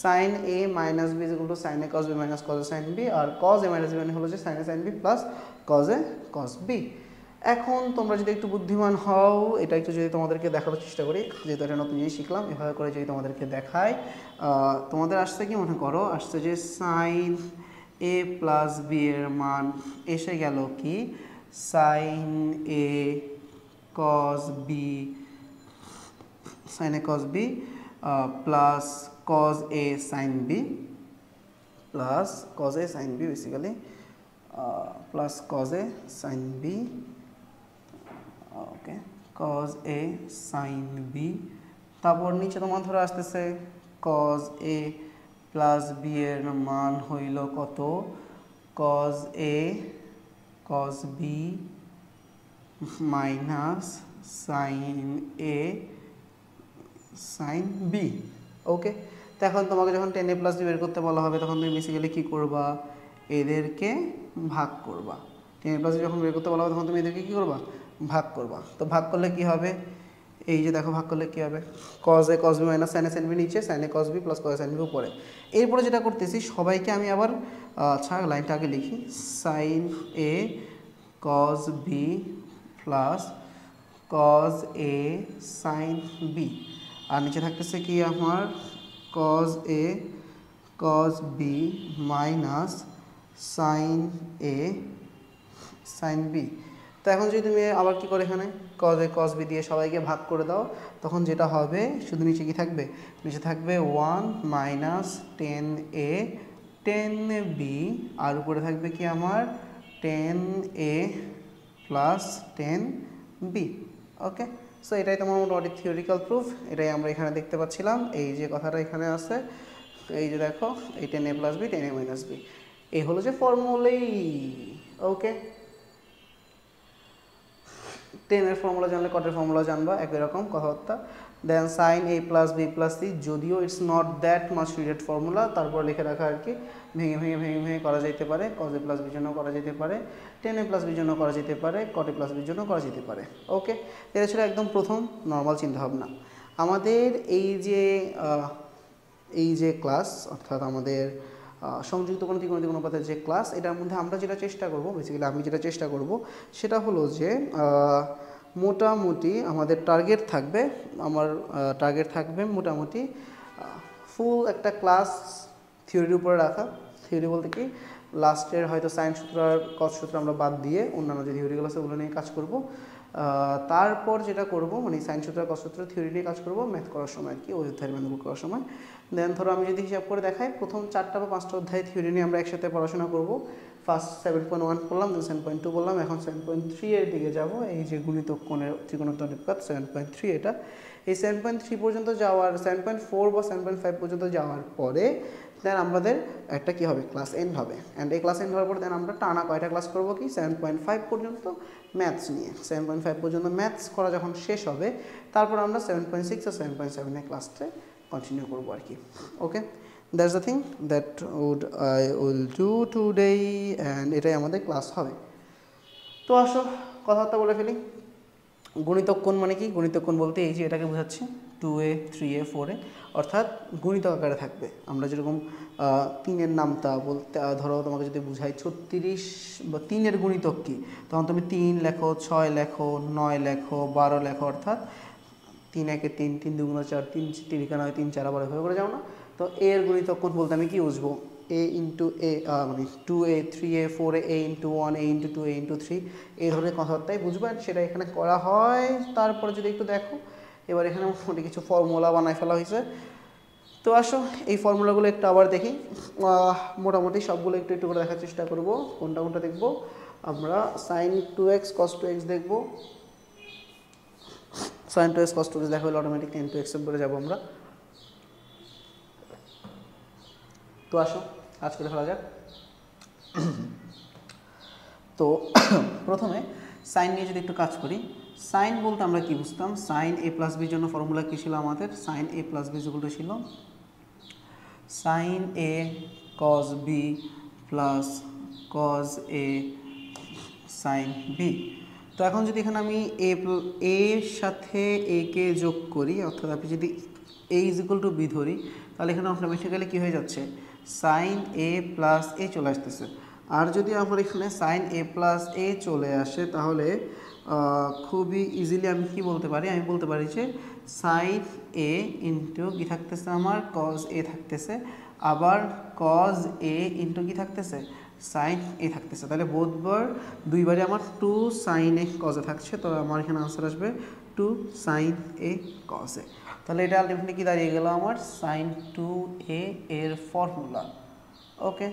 sine A minus B is equal to sine A cos B minus cos A sine B, আর কজ এ মাইনাস বি মানে হলো যে sine A sine B plus cos A cos B. এখন তোমরা যদি একটু বুদ্ধিমান হও, এটা একটু যদি তোমাদেরকে দেখানোর চেষ্টা করি, যেহেতু এটা নতুন জিনিস শিখলাম, এভাবে করে যদি তোমাদেরকে দেখায়, তোমাদের আসছে কি মনে করো, আসছে যে সাইন এ প্লাস বি এর মান এসে গেল কি sine A cos B, sine A cos B plus cos A sine B plus cos A sine B basically plus cos A sine B, okay cos A sine B, তারপর নিচে তোমার ধরে আসতেছে কজ এ প্লাস বি এর মান হইল কত cos A cos B minus sine A sine B. Okay, তো এখন তোমাকে যখন 10a প্লাস বি বের করতে বলা হবে তখন তুমি বেসিক্যালি কী করবা, এদেরকে ভাগ করবা। 10a প্লাস বি যখন বের করতে বলা হবে তখন তুমি এদেরকে কী করবা, ভাগ করবা। তো ভাগ করলে কি হবে, এই যে দেখো ভাগ করলে কী হবে cos A cos B minus sine A sine B নিচে, sine A cos B plus cos A sine B উপরে। এরপরে যেটা করতেছি সবাইকে আমি আবার আচ্ছা লাইনটা আগে লিখি, sine A cos B plus cos A sine B, আর নিচে থাকতেছে কি আমার cos A cos B minus sine A sine B. তো এখন যদি তুমি আবার কি করে এখানে কজ এ কজ বি দিয়ে সবাইকে ভাগ করে দাও, তখন যেটা হবে শুধু নিচে কি থাকবে, নিচে থাকবে 1 মাইনাস 10a 10b, আর উপরে থাকবে কি আমার 10a প্লাস 10b। ওকে, সো এটাই তোমার মোটামুটি থিওরিক্যাল প্রুফ, এটাই আমরা এখানে দেখতে পাচ্ছিলাম। এই যে কথাটা এখানে আছে, এই যে দেখো এই 10a plus B 10a minus B, এই হলো যে ফর্মুলাই। ওকে, 10 এর ফর্মুলা জানলে কটের ফর্মুলা জানবা, একই রকম কথাবার্তা। দেন sign A plus B plus C, যদিও it's not that much related formula, তারপর লিখে রাখা আর কি, ভেঙে ভেঙে ভেঙে ভেঙে করা যেতে পারে। কজ এ প্লাস বির জন্য করা যেতে পারে, 10a প্লাস বির জন্য করা যেতে পারে, কট এ প্লাস বির জন্য করা যেতে পারে। ওকে, এটা ছিল একদম প্রথম নর্মাল চিন্তাভাবনা। আমাদের এই যে ক্লাস, অর্থাৎ আমাদের সংযুক্ত কোণ ত্রিকোণমিতিক অনুপাতের যে ক্লাস, এটার মধ্যে আমরা যেটা চেষ্টা করব, বেসিক্যালি আমি যেটা চেষ্টা করব সেটা হলো যে মোটামুটি আমাদের টার্গেট থাকবে মোটামুটি ফুল একটা ক্লাস থিওরির উপরে রাখা। থিওরি বলতে কি, লাস্টের হয়তো সাইন সূত্র আর কস সূত্র আমরা বাদ দিয়ে অন্যান্য যে থিওরিগুলো আছে ওগুলো নিয়ে কাজ করব। তারপর যেটা করব, মানে সাইন সূত্র আর কস সূত্র থিওরি নিয়ে কাজ করব ম্যাথ করার সময় আর কি, ওই অধ্যায়ের ম্যাথগুলো করার সময়। দেন ধরো আমি যদি হিসাব করে দেখাই, প্রথম 4টা বা 5টা অধ্যায় থিওরি নিয়ে আমরা একসাথে পড়াশোনা করব। ফার্স্ট 7.1 পড়লাম, দেন 7.2 বললাম, এখন 7.3 এর দিকে যাব। এই যে গুণিতক কোণের ত্রিকোণমিতিক অনুপাত 7.3, এটা এই 7.3 পর্যন্ত যাওয়ার, 7.4 বা 7.5 পর্যন্ত যাওয়ার পরে দেন আমাদের একটা কি হবে, ক্লাস এন্ড হবে। অ্যান্ড এই ক্লাস এন্ড হওয়ার পর দেন আমরা টানা কয়টা ক্লাস করব কি, 7.5 পর্যন্ত ম্যাথস নিয়ে। 7.5 পর্যন্ত ম্যাথস করা যখন শেষ হবে, তারপর আমরা 7.6 আর 7.7 এর ক্লাসে কন্টিনিউ করবো আর কি। Okay, that's the thing that I will do today, and এটাই আমাদের ক্লাস হবে। তো আসো কথাবার্তা বলে ফেলি। গুণিতক কোণ মানে কি, গুণিতক কোণ বলতে এই যে এটাকে বোঝাচ্ছি 2a 3a 4a, অর্থাৎ গুণিতক আকারে থাকবে। আমরা যেরকম 3-এর নামতা বলতে, ধরো তোমাকে যদি বুঝাই 36 বা 3-এর গুণিতক কী, তখন তুমি 3 লেখো, 6 লেখো, 9 লেখো, 12 লেখো, অর্থাৎ 3 একে 3, 3 দুগুণে 4, 3 তিরিকা 9, 3 4 আবার এভাবে করে যাও না। তো এর গুণিতক কোণ বলতে আমি কি বুঝবো, a ইন্টু a, মানে 2a 3a 4a, a into 1, a into 2, a into 3, এই ধরনের কথাবার্তাই বুঝবো, আর সেটা এখানে করা হয়। তারপরে যদি একটু দেখো, এবার এখানে মোটামুটি কিছু ফর্মুলা বানায় ফেলা হয়েছে। তো আসো এই ফর্মুলাগুলো একটু আবার দেখি, মোটামুটি সবগুলো একটু একটু করে দেখার চেষ্টা করব। কোনটা কোনটা দেখবো আমরা, সাইন 2x cos 2x দেখবো। সাইন 2x cos 2x দেখা হলে অটোমেটিক tan 2x করে যাবো আমরা। তো আসো কাজ করে ফেলা যাক। তো প্রথমে সাইন নিয়ে যদি একটু কাজ করি, সাইন বলতে আমরা কি বুঝতাম, সাইন a প্লাস বির জন্য ফর্মুলা কী ছিল আমাদের, সাইন a প্লাস বি যেগুলো ছিল sine a cos b plus cos a sine b। তো এখন যদি এখানে আমি এর সাথে a কে যোগ করি, অর্থাৎ আপনি যদি a is equal two b ধরি, তাহলে এখানে অটোমেটিক্যালি কী হয়ে যাচ্ছে, সাইন a প্লাস a চলে আসতেছে। আর যদি আমার এখানে সাইন a প্লাস a চলে আসে, তাহলে খুবই ইজিলি আমি কি বলতে পারি, আমি বলতে পারি যে সাইন a ইন্টু কী থাকতেছে আমার, কজ a থাকতেছে, আবার কজ a ইন্টু কী থাকতেছে, সাইন a থাকতেছে। তাহলে বোধবার দুইবারে আমার 2 সাইন a কজ a থাকছে। তো আমার এখানে আনসার আসবে 2 সাইন a কজ a। তাহলে এটা আলটিমেটলি কি দাঁড়িয়ে গেল আমার, সাইন 2a এর ফর্মুলা। ওকে,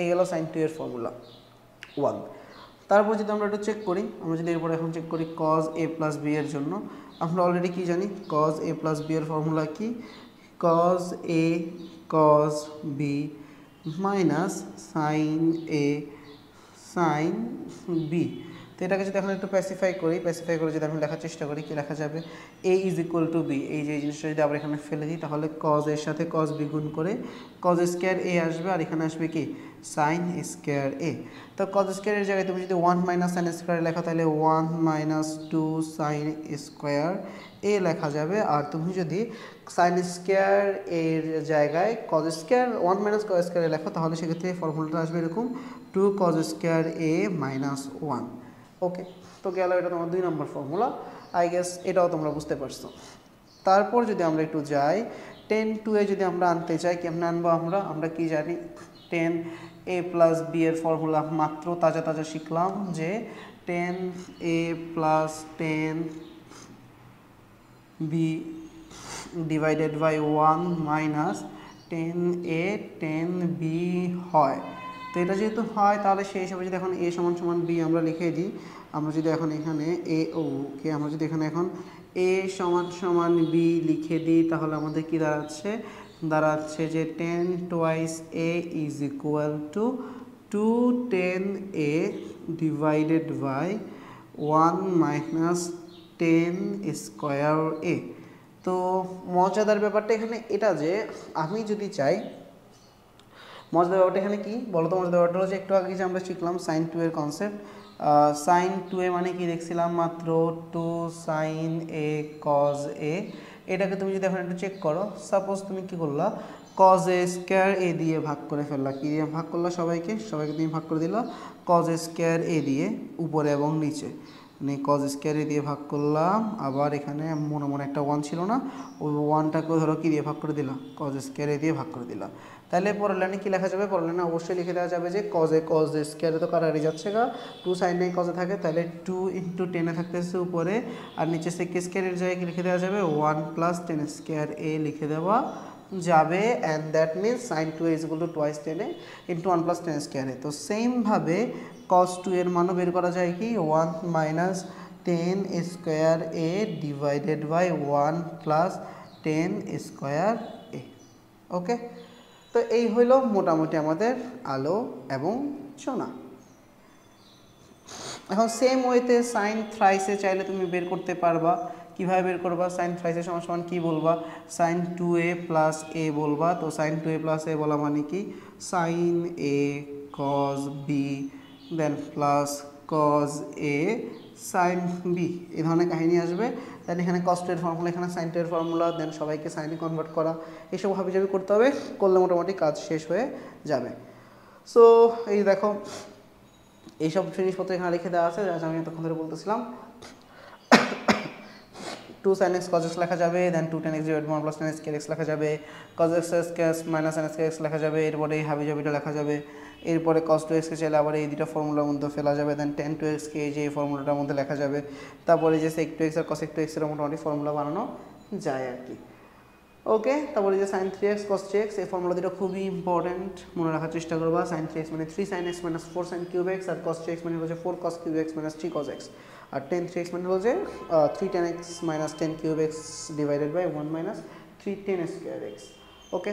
এই গেল সাইন 2 এর ফর্মুলা 1। তারপর যদি আমরা একটু চেক করি, আমরা যদি এরপরে এখন চেক করি কজ a প্লাস বি এর জন্য, আমরা অলরেডি কি জানি, কজ a প্লাস বি এর ফর্মুলা কি, cos a cos B minus sine a sine B. তো এটাকে যদি এখন একটু স্পেসিফাই করে যদি আমি লেখার চেষ্টা করি, কি লেখা যাবে, a is equal to B. এই যে জিনিসটা যদি আমরা এখানে ফেলে দিই, তাহলে কজ এর সাথে কজ বি গুণ করে কজ স্কোয়ার a আসবে, আর এখানে আসবে কি সাইন স্কোয়ার a। তো কজ স্কোয়ারের জায়গায় তুমি যদি 1 মাইনাস সাইন স্কোয়ার লেখা, তাহলে 1 মাইনাস 2 সাইন স্কোয়ার a লেখা যাবে। আর তুমি যদি সাইন স্কোয়ার এর জায়গায় cos square 1 minus cos square লেখো, তাহলে সেক্ষেত্রে ফর্মুলাটা আসবে এরকম 2 কজ স্কোয়ার a মাইনাস 1। ওকে, তো গেল এটা তোমার 2 নম্বর ফর্মুলা। আই গেস এটাও তোমরা বুঝতে পারছো। তারপর যদি আমরা একটু যাই 10(2)-এ যদি আমরা আনতে চাই, কেমন আনবো আমরা কি জানি 10a + b এর ফর্মুলা মাত্র তাজা তাজা শিখলাম যে 10a + 10b divided by 1 minus 10a 10b হয়। তো এটা যেহেতু হয় তাহলে সেই হিসাবে যদি এখন a = b আমরা লিখে দিই, আমরা যদি এখন এখানে ওকে আমরা যদি এখানে এখন a = b লিখে দিই তাহলে আমাদের কি দাঁড়াচ্ছে যে 10 twice a is equal to 210a divided by 1 minus 10 square a। তো মজাদার ব্যাপারটা এখানে এটা যে আমি যদি চাই, মজাদার ব্যাপারটা এখানে কি বলতো, মজাদার ব্যাপারটা হচ্ছে একটু আগে যে আমরা শিখলাম sin 2 এর কনসেপ্ট। sin 2a মানে কি দেখছিলাম মাত্র 2 sin a cos a। এটাকে তুমি যদি এখন একটু চেক করো, সাপোজ তুমি কি করলা cos a স্কয়ার a দিয়ে ভাগ করে ফেললা, কি দিয়ে ভাগ করলা সবাইকে তুমি ভাগ করে দিলা cos a স্কয়ার a দিয়ে উপরে এবং নিচে, মানে cos স্কয়ার a দিয়ে ভাগ করলাম। আবার এখানে মনে মনে একটা 1 ছিল না, ওই 1টাকে ধরো কি দিয়ে ভাগ করে দিলা cos স্কয়ার a দিয়ে ভাগ করে দিলা। তাহলে পরের লাইনে কি লেখা যাবে, পরের লাইনে অবশ্যই লিখে দেওয়া যাবে যে cos a স্কয়ার তো কাটাকাটি যাচ্ছে গা, 2 sin a cos a থাকে, তাহলে 2 × 10 থাকতেছে উপরে, আর নিচে sec স্কয়ারের জায়গায় কি লিখে দেওয়া যাবে 1 + 10 স্কয়ার a লিখে দেওয়া যাবে। And that means sin 2a = twice 10a × 1 + 10 square a। তো সেম ভাবে cos 2 এর মানও বের করা যায় কি 1 - 10 square a divided by 1 + 10 square a। Okay, তো এই হইল মোটামুটি আমাদের আলো এবং সোনা। এখন সেম ওয়েতে সাইন থ্রাইসে চাইলে তুমি বের করতে পারবা। কিভাবে বের করবা, সাইন থ্রাইসে সমান কি বলবা, সাইন 2a + a বলবা। তো সাইন 2a + a বলা মানে কি sine a cos b then plus cos a sine b, এই ধরনের কাহিনী আসবে। দেন এখানে cos 2 এর ফর্মুলা, এখানে সাইন 2 এর ফর্মুলা, দেন সবাইকে সাইনে কনভার্ট করা, এইসব হাবিজাবি করতে হবে, করলে মোটামুটি কাজ শেষ হয়ে যাবে। সো এই দেখো এইসব জিনিসপত্র এখানে লিখে দেওয়া আছে, যা আমি এতক্ষণ ধরে বলতেছিলাম। 2 sin x cos x লেখা যাবে, দেন 2 tan x / 1 + tan x x লেখা যাবে, cos x - sin x লেখা যাবে, এরপরে এই হাবিজাবিটা লেখা যাবে। এরপরে cos 2x কে চাইলে আবার এই দুটো ফর্মুলার মধ্যে ফেলা যাবে, দেন tan 2x কে এই যে এই ফর্মুলাটার মধ্যে লেখা যাবে। তারপরে যে sec 2x আর cos 2x এর মোটামুটি ফর্মুলা বানানো যায় আর কি। ওকে, তারপরে যে sin 3x cos 3x, এই ফর্মুলা দুটো খুবই ইম্পর্টেন্ট, মনে রাখার চেষ্টা করবা। sin 3x মানে 3 sin x - 4 sin cube x, আর cos 3x মানে হচ্ছে 4 cos cube x - 3 cos x, আর tan 3x মানে হচ্ছে 3 tan x - 10 cube x divided by 1 - 3 tan square x। Okay,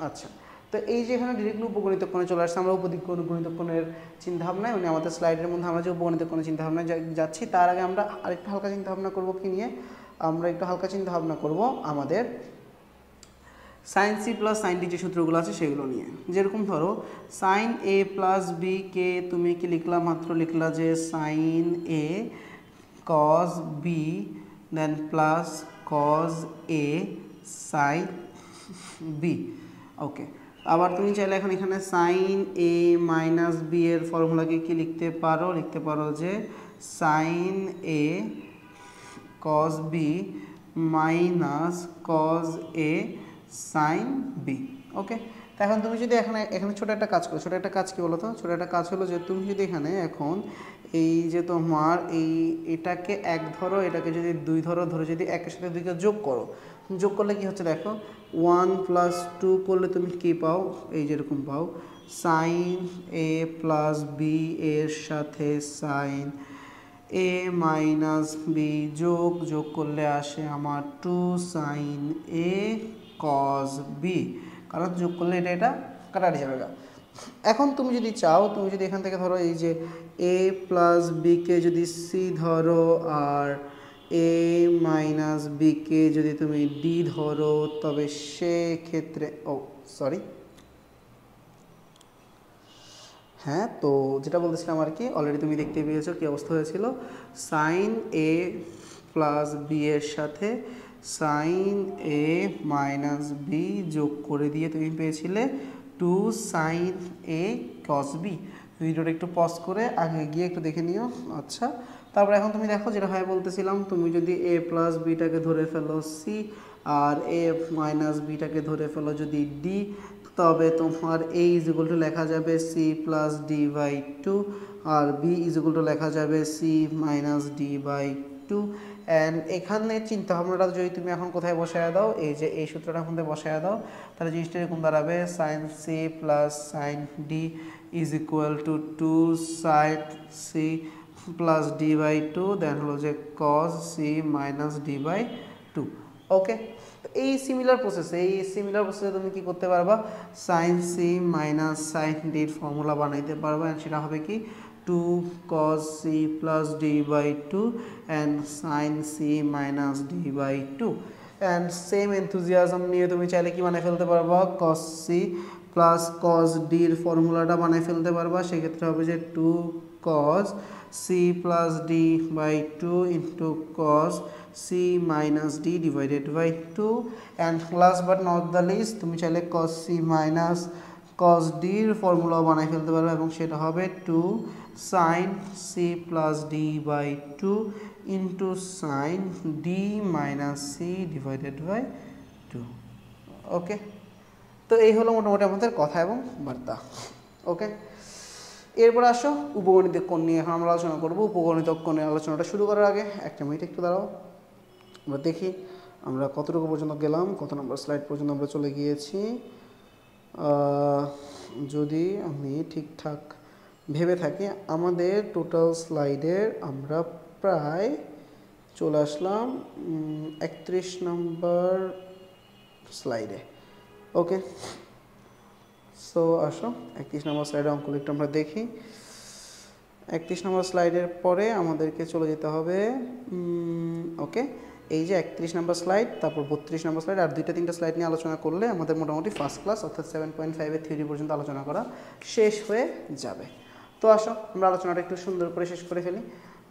আচ্ছা, তো এই যে এখানে ডিরেক্টলি উপগণিত কোণে চলে আসছে, আমরা উপদিক কোণ গণিত কোণের চিন্তাভাবনায়, মানে আমাদের স্লাইডের মধ্যে আমরা যে উপগণিত কোণের চিন্তাভাবনায় যাচ্ছি, তার আগে আমরা আরেকটু হালকা চিন্তাভাবনা করবো কি নিয়ে, আমরা একটু হালকা চিন্তাভাবনা করবো আমাদের sine C plus sine D যে সূত্রগুলো আছে সেগুলো নিয়ে। যেরকম ধরো সাইন এ প্লাস বি কে তুমি কি লিখলা, মাত্র লিখলা যে sine A cos B then plus cos A sine B. Okay, আবার তুমি চাইলে এখন এখানে সাইন এ মাইনাস বি এর ফর্মুলাকে কি লিখতে পারো যে sine A cos B minus cos A sine B. Okay, তো এখন তুমি যদি এখানে ছোটো একটা কাজ করো, ছোটো একটা কাজ কী বলো তো, ছোটো একটা কাজ হলো যে তুমি যদি এখানে এখন এই যে তোমার এটাকে 1 ধরো, এটাকে যদি 2 ধরো, যদি 1-এর সাথে 2কে যোগ করলে কি হচ্ছে দেখো 1 + 2 করলে তুমি কী পাও, এই যেরকম পাও সাইন এ প্লাস বি এর সাথে সাইন এ মাইনাস বি যোগ করলে আসে আমার 2 সাইন এ কজ বি, কারণ যোগ করলে এটা কাটাটি যাবে না। এখন তুমি যদি চাও, তুমি যদি এখান থেকে ধরো এই যে এ প্লাস বিকে যদি সি ধরো, আর এ মাইনাস বিকে যদি তুমি ডি ধরো, তবে সেক্ষেত্রে হ্যাঁ, তো যেটা বলতেছিলাম আর কি, অলরেডি তুমি দেখতে পেয়েছো কি অবস্থা হয়েছিল, সাইন এ প্লাস বি এর সাথে সাইন এ মাইনাস বি যোগ করে দিয়ে তুমি পেয়েছিলে 2 সাইন এ কস বি। ভিডিওটা একটু পজ করে আগে গিয়ে একটু দেখে নিও। আচ্ছা, তারপর এখন তুমি দেখো যেটা হয় বলতেছিলাম, তুমি যদি a প্লাস বিটাকে ধরে ফেলো c আর a মাইনাস বিটাকে ধরে ফেলো যদি d, তবে তোমার a ইজ ইকুয়াল টু লেখা যাবে c plus D by two, আর b ইজ ইকুয়াল টু লেখা যাবে c minus D by two. And এখানে চিন্তা ভাবনাটা যদি তুমি এখন কোথায় বসায় দাও, এই যে এই সূত্রটা মধ্যে বসায় দাও, তাহলে জিনিসটা এরকম দাঁড়াবে sine C plus sine D is equal to two sine C plus D by two, then হলো যে cos C minus D by two. Okay, এই সিমিলার প্রসেসে তুমি কি করতে পারবা, সাইন সি মাইনাস সাইন ডির ফর্মুলা বানাইতে পারবা, অ্যান্ড সেটা হবে কি 2 cos c plus d by 2 and sin c minus d by 2, and same enthusiasm নিয়ে তুমি চাইলে কি বানাই ফেলতে পারবা, cos c plus cos d এর ফর্মুলাটা বানাই ফেলতে পারবা। সেক্ষেত্রে হবে যে 2 cos c plus d by 2 into cos c minus d divided by 2, and last but not the least তুমি চাইলে cos c minus cos d এর ফর্মুলা বানাই ফেলতে পারবে, এবং সেটা হবে 2 sin c plus d by 2 into sin d minus c divided by 2। ওকে, তো এই হলো মোটামুটি আমাদের কথা এবং বার্তা। ওকে, এরপর আসো উপগণিতিক কোণ নিয়ে এখন আমরা আলোচনা করবো। উপগণিতক কোণের আলোচনাটা শুরু করার আগে একটা মিনিট একটু দাঁড়াও, আমরা দেখি আমরা কতটুকু পর্যন্ত গেলাম, কত নম্বর স্লাইড পর্যন্ত আমরা চলে গিয়েছি। যদি আমি ঠিকঠাক ভেবে থাকি, আমাদের টোটাল স্লাইডের আমরা প্রায় চলে আসলাম 31 নম্বর স্লাইডে। ওকে, সো আসো 31 নম্বর স্লাইডের অঙ্কগুলো একটু আমরা দেখি। 31 নম্বর স্লাইডের পরে আমাদেরকে চলে যেতে হবে, ওকে, এই যে 31 নম্বর স্লাইড, তারপর 32 নম্বর স্লাইড, আর 2-3টা স্লাইড নিয়ে আলোচনা করলে আমাদের মোটামুটি ফার্স্ট ক্লাস অর্থাৎ 7.5-এর থিওরি পর্যন্ত আলোচনা করা শেষ হয়ে যাবে। তো আসো আমরা আলোচনাটা একটু সুন্দর করে শেষ করে ফেলি।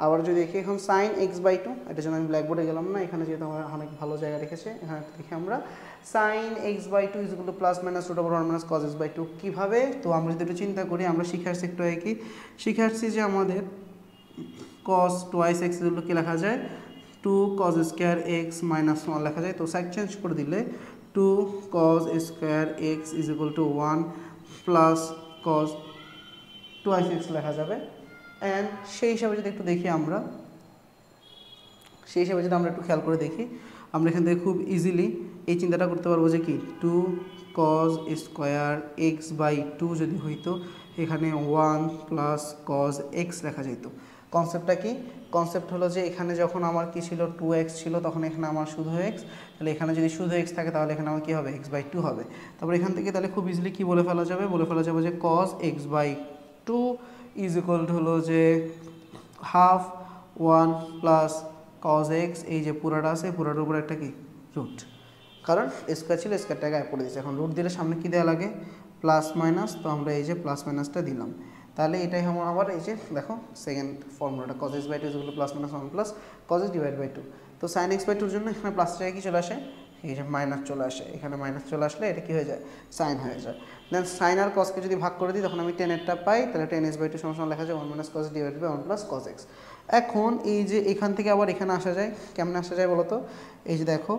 আবার যদি দেখি এখন সাইন x/2, এটার জন্য আমি ব্ল্যাকবোর্ডে গেলাম না, এখানে যেহেতু আমার অনেক ভালো জায়গা রেখেছে, এখানে দেখি আমরা sine x/2 is equal to plus minus root over 1 minus cos x/2 কীভাবে। তো আমরা যদি একটু চিন্তা করি, আমরা শিখে আসছি একটু আগে কি শিখে আসছি যে আমাদের cos twice x ইজ কি লেখা যায়, 2 cos square x minus 1 লেখা যায়। তো সাইড চেঞ্জ করে দিলে 2 cos square x is equal two 1 plus cos twice x লেখা যাবে। অ্যান্ড সেই হিসাবে যদি একটু দেখি আমরা, একটু খেয়াল করে দেখি, আমরা এখান থেকে খুব ইজিলি এই চিন্তাটা করতে পারবো যে কি 2 cos স্কোয়ার এক্স বাই 2 যদি হইতো, এখানে 1 প্লাস cos x লেখা যেত। কনসেপ্টটা কি, কনসেপ্ট হলো যে এখানে যখন আমার কি ছিল 2x ছিল, তখন এখানে আমার শুধু x, তাহলে এখানে যদি শুধু x থাকে তাহলে এখানে আমার কী হবে, x/2 হবে। তারপর এখান থেকে তাহলে খুব ইজিলি কি বলে ফেলা যাবে যে cos x/2 is equal two হলো যে হাফ 1 প্লাস cos x, এই যে পুরাটা আছে পুরাটার উপর একটা কি রুট, কারণ স্কোয়ার ছিল স্কোয়ারটাকে গায়ে পড়ে দিয়েছে। এখন রুট দিলে সামনে কি দেওয়া লাগে, প্লাস মাইনাস, তো আমরা এই যে প্লাস মাইনাসটা দিলাম। তাহলে এটাই আমার এই যে দেখো সেকেন্ড ফর্মুলাটা cos x/2 is equal to plus minus 1 plus cos x divide by 2। তো sin x/2 জন্য এখানে প্লাস জায়গায় কি চলে আসে, এই যে মাইনাস চলে আসে, এখানে মাইনাস চলে আসলে এটা কি হয়ে যায়, সাইন হয়ে যায়। দেন সাইন আর কসকে যদি ভাগ করে দিই তখন আমি 10-এরটা পাই, তাহলে 10s/2 সমান লেখা যায় 1 minus cos divide by 1 plus cos x। এখন এই যে এখান থেকে আবার এখানে আসা যায়, কেমনে আসা যায় বলো তো, এই যে দেখো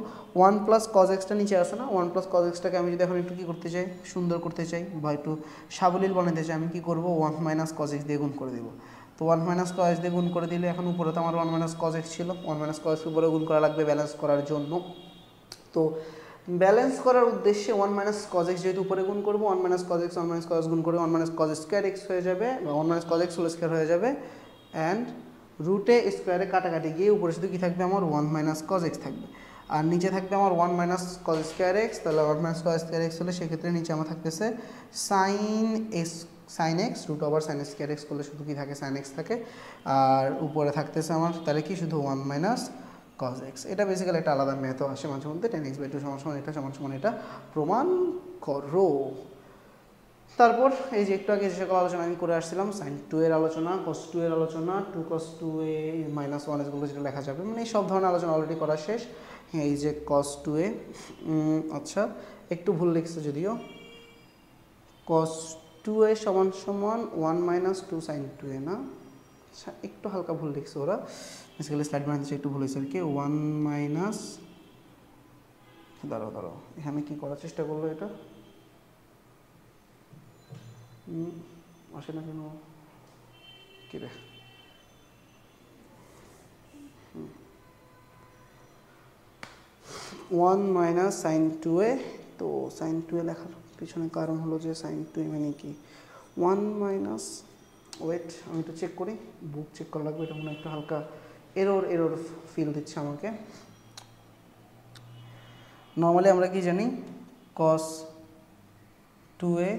1 প্লাস cos x-টা নিচে আসে না, 1 প্লাস cos x-টাকে আমি যদি এখন একটু কী করতে চাই, সুন্দর করতে চাই বা একটু সাবলীল বানাতে চাই, আমি কি করব 1 মাইনাস cos x দিয়ে গুণ করে দেবো। তো 1 মাইনাস cos x দিয়ে গুণ করে দিলে এখন উপরে তো আমার 1 মাইনাস cos x ছিল, 1 মাইনাস cos x উপরে গুণ করা লাগবে ব্যালেন্স করার জন্য। তো ব্যালেন্স করার উদ্দেশ্যে 1 মাইনাস cos x যেহেতু উপরে গুণ করবো, 1 minus cos x 1 minus cos গুণ করে 1 মাইনাস cos স্কোয়ার x হয়ে যাবে, 1 minus cos x whole square হয়ে যাবে, অ্যান্ড রুটে স্কোয়ারে কাটাকাটি গিয়ে উপরে শুধু কী থাকবে আমার 1 মাইনাস cos x থাকবে, আর নিচে থাকবে আমার 1 মাইনাস cos স্কোয়ার x। তাহলে 1 মাইনাস cos স্কোয়ার x হলে সেক্ষেত্রে নিচে আমার থাকতেছে sine x root over sine square x করলে শুধু কি থাকে, সাইন x থাকে, আর উপরে থাকতেছে আমার তাহলে কি শুধু 1 মাইনাস cos x। এটা বেসিক্যালি একটা আলাদা ম্যাথও আসে মাঝে মধ্যে, 10x/2 সমান এটা সমান এটা প্রমাণ করো। তারপর এই যে একটু আগে যে সকল আলোচনা আমি করে আসছিলাম, sin 2 এর আলোচনা, cos 2 এর আলোচনা, 2 cos 2a মাইনাস 1 এগুলো যেটা লেখা যাবে, মানে এই সব ধরনের আলোচনা অলরেডি করা শেষ। হ্যাঁ, এই যে cos 2a, আচ্ছা একটু ভুল লিখছে যদিও, cos 2a সমান সমান 1 মাইনাস 2 সাইন 2a না, আচ্ছা একটু হালকা ভুল লিখছে ওরা, বেসিক্যালি স্লাইড বানাতে একটু ভুল হয়েছে আর কি। 1 মাইনাস, দাঁড়াও এখানে কি করার চেষ্টা করলো এটা, আসে না কেন কি রে, 1 মাইনাস সাইন 2a। তো সাইন 2a লেখার পিছনে কারণ হলো যে সাইন 2a মানে কি 1 মাইনাস, ওয়েট আমি একটু চেক করি, বুক চেক করা লাগবে, এটা মনে হয় একটু হালকা এরর ফিল দিচ্ছে আমাকে। নর্মালি আমরা কি জানি cos 2a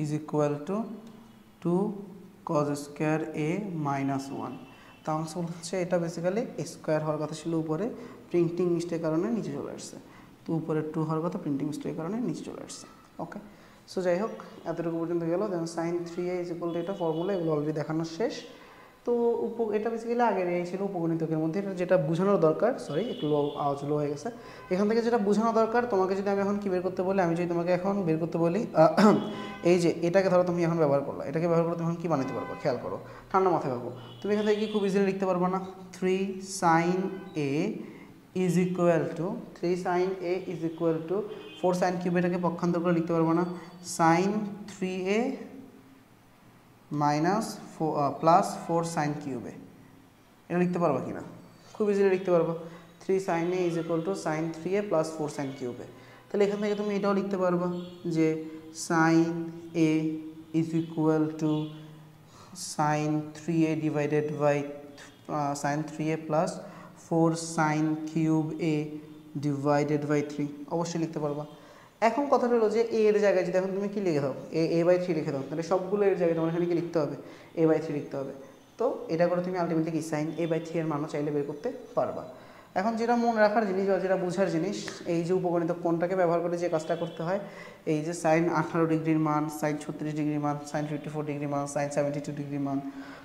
is equal two 2 cos square a minus 1। তা আনসার হচ্ছে এটা বেসিক্যালি স্কোয়ার হওয়ার কথা ছিল উপরে, প্রিন্টিং মিস্টেকের কারণে নিচে চলে আসছে, তো উপরে 2 হওয়ার কথা প্রিন্টিং মিস্টেকের কারণে নিচে চলে আসছে। ওকে, সো যাই হোক এতটুকু পর্যন্ত গেল। Then sine 3a is equal to এটা ফর্মুলা, এগুলো অলরেডি দেখানো শেষ। তো এটা বেসিক্যালি আগের এই ছিল উপগণিতকের মধ্যে, এটা যেটা বোঝানোর দরকার, সরি একটু আওয়াজ লো হয়ে গেছে, এখান থেকে যেটা বোঝানো দরকার তোমাকে, যদি আমি এখন কি বের করতে বলি, আমি যদি তোমাকে এখন বের করতে বলি এই যে এটাকে ধরো তুমি এখন ব্যবহার করলা, এটাকে ব্যবহার করে তুমি এখন কী বানাতে পারবো খেয়াল করো, ঠান্ডা মাথায় ভাবো, তুমি এখান থেকে কি খুব ইজিলি লিখতে পারবো না, 3 sine a is equal to 3 sine a is equal to 4 sine cube, এটাকে পক্ষান্তর করে লিখতে পারবো না, sine 3a minus plus 4 sine কিউবে, এটা লিখতে পারবা কি না, খুব ইজিলি লিখতে পারবো, 3 sine a is equal to sine 3a plus 4 sine কিউবে। তাহলে এখান থেকে তুমি এটাও লিখতে পারবা যে sine a is equal to sine 3a divided by sine 3a plus 4 sine cube a divided by 3, অবশ্যই লিখতে পারবা। এখন কথাটা হলো যে a এর জায়গায় যদি এখন তুমি কি লিখে দাও, a বাই 3 লিখে দাও, তাহলে সবগুলো এর জায়গায় তোমার এখানে কি লিখতে হবে, a বাই 3 লিখতে হবে। তো এটা করে তুমি আলটিমেটলি কি সাইন a বাই 3 এর মানও চাইলে বের করতে পারবা। এখন যেটা মনে রাখার জিনিস বা যেটা বোঝার জিনিস, এই যে উপগণিত কোণটাকে ব্যবহার করে যে কাজটা করতে হয়, এই যে সাইন 18 ডিগ্রির মান, সাইন 36 ডিগ্রির মান, সাইন 54 ডিগ্রির মান, সাইন 72 ডিগ্রির মান,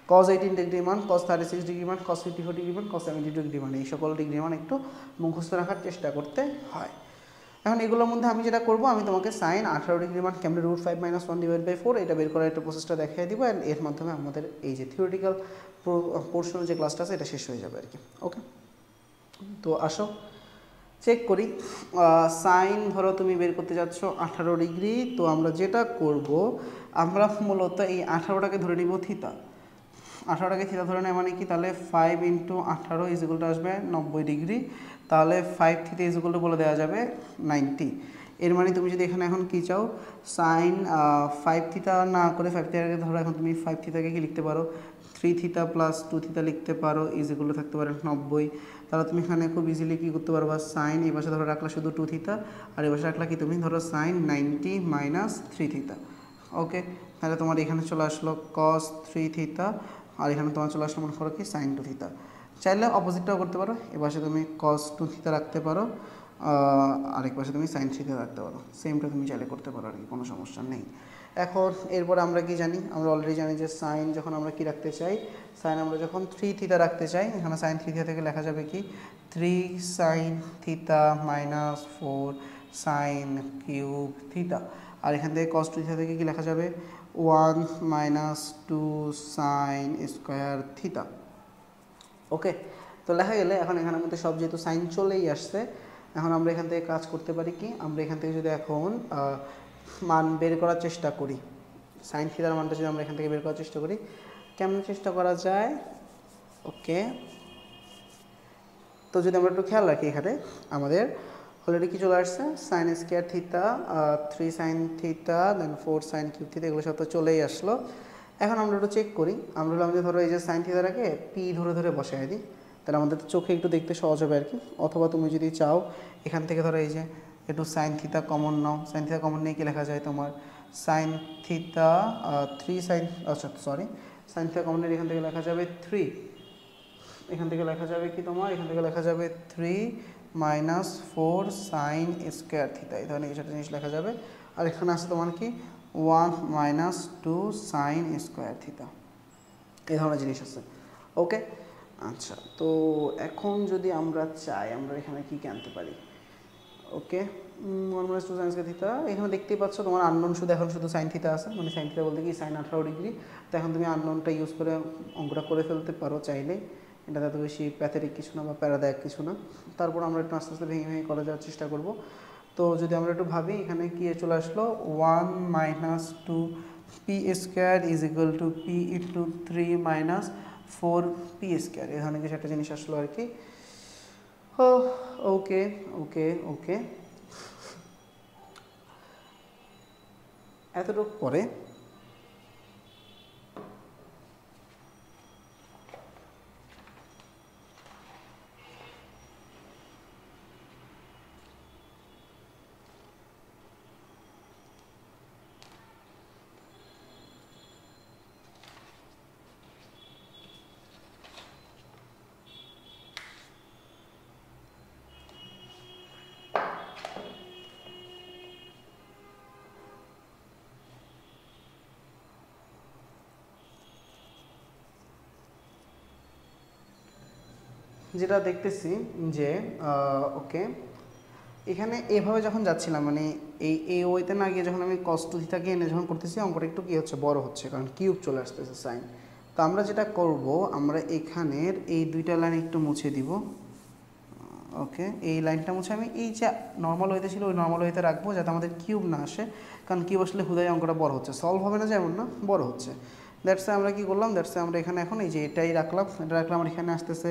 cos 18 ডিগ্রির মান, cos 36 ডিগ্রির মান, cos 54 ডিগ্রির মান, cos 72 ডিগ্রির মান, এই সকল ডিগ্রির মান একটু মুখস্থ রাখার চেষ্টা করতে হয়। এখন এগুলোর মধ্যে আমি যেটা করবো, আমি তোমাকে সাইন 18 ডিগ্রির মান কেমন √5 - 1 ডিভাইড বাই 4 এটা বের করার একটা প্রসেসটা দেখিয়ে দিব, অ্যান্ড এর মাধ্যমে আমাদের এই যে থিওরিটিক্যাল পোর্শনের যে ক্লাসটা আছে এটা শেষ হয়ে যাবে আর কি। ওকে, তো আসো চেক করি। সাইন ধরো তুমি বের করতে যাচ্ছ 18 ডিগ্রি, তো আমরা যেটা করব, আমরা মূলত এই 18টাকে ধরে নিব থিতা, 18টাকে থিতা ধরে নেয় মানে কি, তাহলে 5 × 18 ইজ ইকুয়াল টু আসবে 90 ডিগ্রি, তাহলে 5 থিতা ইজ ইকুয়াল টু বলে দেওয়া যাবে 90। এর মানে তুমি যদি এখানে এখন কি চাও, সাইন 5 থিতা না করে 5 থিতাকে ধরো, এখন তুমি 5 থিতাকে কি লিখতে পারো, 3 থিতা প্লাস 2 থিতা লিখতে পারো, ইজ ইকুয়াল টু থাকতে পারে 90। তাহলে তুমি এখানে খুব ইজিলি কী করতে পারবা, সাইন এই পাশে ধরো রাখলা শুধু 2 থিতা, আর এই পাশে রাখলা কি তুমি ধরো সাইন 90 মাইনাস 3 থিতা। ওকে, তাহলে তোমার এখানে চলে আসলো cos 3 থিতা, আর এখানে তোমার চলে আসলো মনে করো কি সাইন 2 থিতা। চাইলে অপোজিটটাও করতে পারো, এ পাশে তুমি cos 2 থিতা রাখতে পারো, আরেক পাশে তুমি সাইন 3 থিতা রাখতে পারো, সেমটা তুমি চাইলে করতে পারো আর কি, কোনো সমস্যা নেই। এখন এরপর আমরা কি জানি, আমরা অলরেডি জানি যে সাইন যখন আমরা কি রাখতে চাই, সাইন আমরা যখন 3 থিতা রাখতে চাই, এখানে সাইন 3 থিতা থেকে লেখা যাবে কি 3 sine theta minus 4 sine cube theta, আর এখান থেকে cos 2 থিতা থেকে কি লেখা যাবে 1 মাইনাস 2 সাইন স্কোয়ার থিতা। ওকে, তো লেখা গেলে এখন এখানের মধ্যে সব যেহেতু সাইন চলেই আসছে, এখন আমরা এখান থেকে কাজ করতে পারি কি, আমরা এখান থেকে যদি এখন মান বের করার চেষ্টা করি, সাইন থিটার মানটা যদি আমরা এখান থেকে বের করার চেষ্টা করি, কেমন চেষ্টা করা যায়। ওকে, তো যদি আমরা একটু খেয়াল রাখি, এখানে আমাদের অলরেডি কি চলে আসছে, sine square theta, 3 sine theta, then 4 sine cube theta, এগুলো সব তো চলেই আসলো। এখন আমরা একটু চেক করি, আমরা বললাম যে ধরো এই যে সাইন থিটাটাকে পি ধরে ধরে বসাই দিই, তাহলে আমাদের চোখে একটু দেখতে সহজ হবে আর কি। অথবা তুমি যদি চাও এখান থেকে ধরো এই যে একটু সাইন থিটা কমন নাও, সাইন থিটা কমন নিয়ে কি লেখা যায় তোমার সাইন থিটা 3 সাইন, আচ্ছা সরি, সাইন থিটা কমন নিয়ে এখান থেকে লেখা যাবে 3, এখান থেকে লেখা যাবে কি তোমার, এখান থেকে লেখা যাবে 3 মাইনাস 4 সাইন স্কোয়ার থিটা, এই ধরনের কিছু একটা জিনিস লেখা যাবে। আর এখানে আছে তোমার কি 1 মাইনাস 2 সাইন স্কোয়ার থিটা, এই ধরনের জিনিস আছে। ওকে, আচ্ছা, তো এখন যদি আমরা চাই আমরা এখানে কি আনতে পারি, ওকে 1 মাইনাস 2 সাইন স্কয়ার থিটা, এখানে দেখতেই পাচ্ছ তোমার আননোন শুধু এখন শুধু সাইন থিটা আছে, মানে সাইন থিটা বলতে কি সাইন 18 ডিগ্রি। তো এখন তুমি আননোনটা ইউজ করে অঙ্কটা করে ফেলতে পারো চাইলে, এটা এত বেশি প্যাথেটিক কিছু না বা প্যারাদায়ক কিছু না। তারপর আমরা একটু আস্তে আস্তে ভেঙে ভেঙে করে যাওয়ার চেষ্টা করব। তো যদি আমরা একটু ভাবি, এখানে কি চলে আসলো 1 minus 2 P square is equal two P into 3 minus 4 P square, এখানে কিছু একটা জিনিস আসলো আর কি। ওকে ওকে ওকে, এতটুকু পরে যেটা দেখতেছি যে ওকে, এখানে এভাবে যখন যাচ্ছিলাম মানে এই ওইতে না গিয়ে যখন আমি কস টু থিটাকে এনে যখন করতেছি, অঙ্কটা একটু কী হচ্ছে, বড় হচ্ছে, কারণ কিউব চলে আসতেছে সাইন। তো আমরা যেটা করব, আমরা এখানের এই দুইটা লাইন একটু মুছে দিব। ওকে, এই লাইনটা মুছে আমি এই যে নর্মাল ওয়েতে ছিল ওই নর্মাল ওয়েতে রাখবো, যাতে আমাদের কিউব না আসে, কারণ কিউব আসলে হুদায় অঙ্কটা বড় হচ্ছে, সলভ হবে না যেমন না, বড় হচ্ছে। দ্যাটস আমরা কি করলাম, দ্যাটস আমরা এখানে এখন এই যে এটাই রাখলাম, এটা রাখলাম। আর এখানে আসতেছে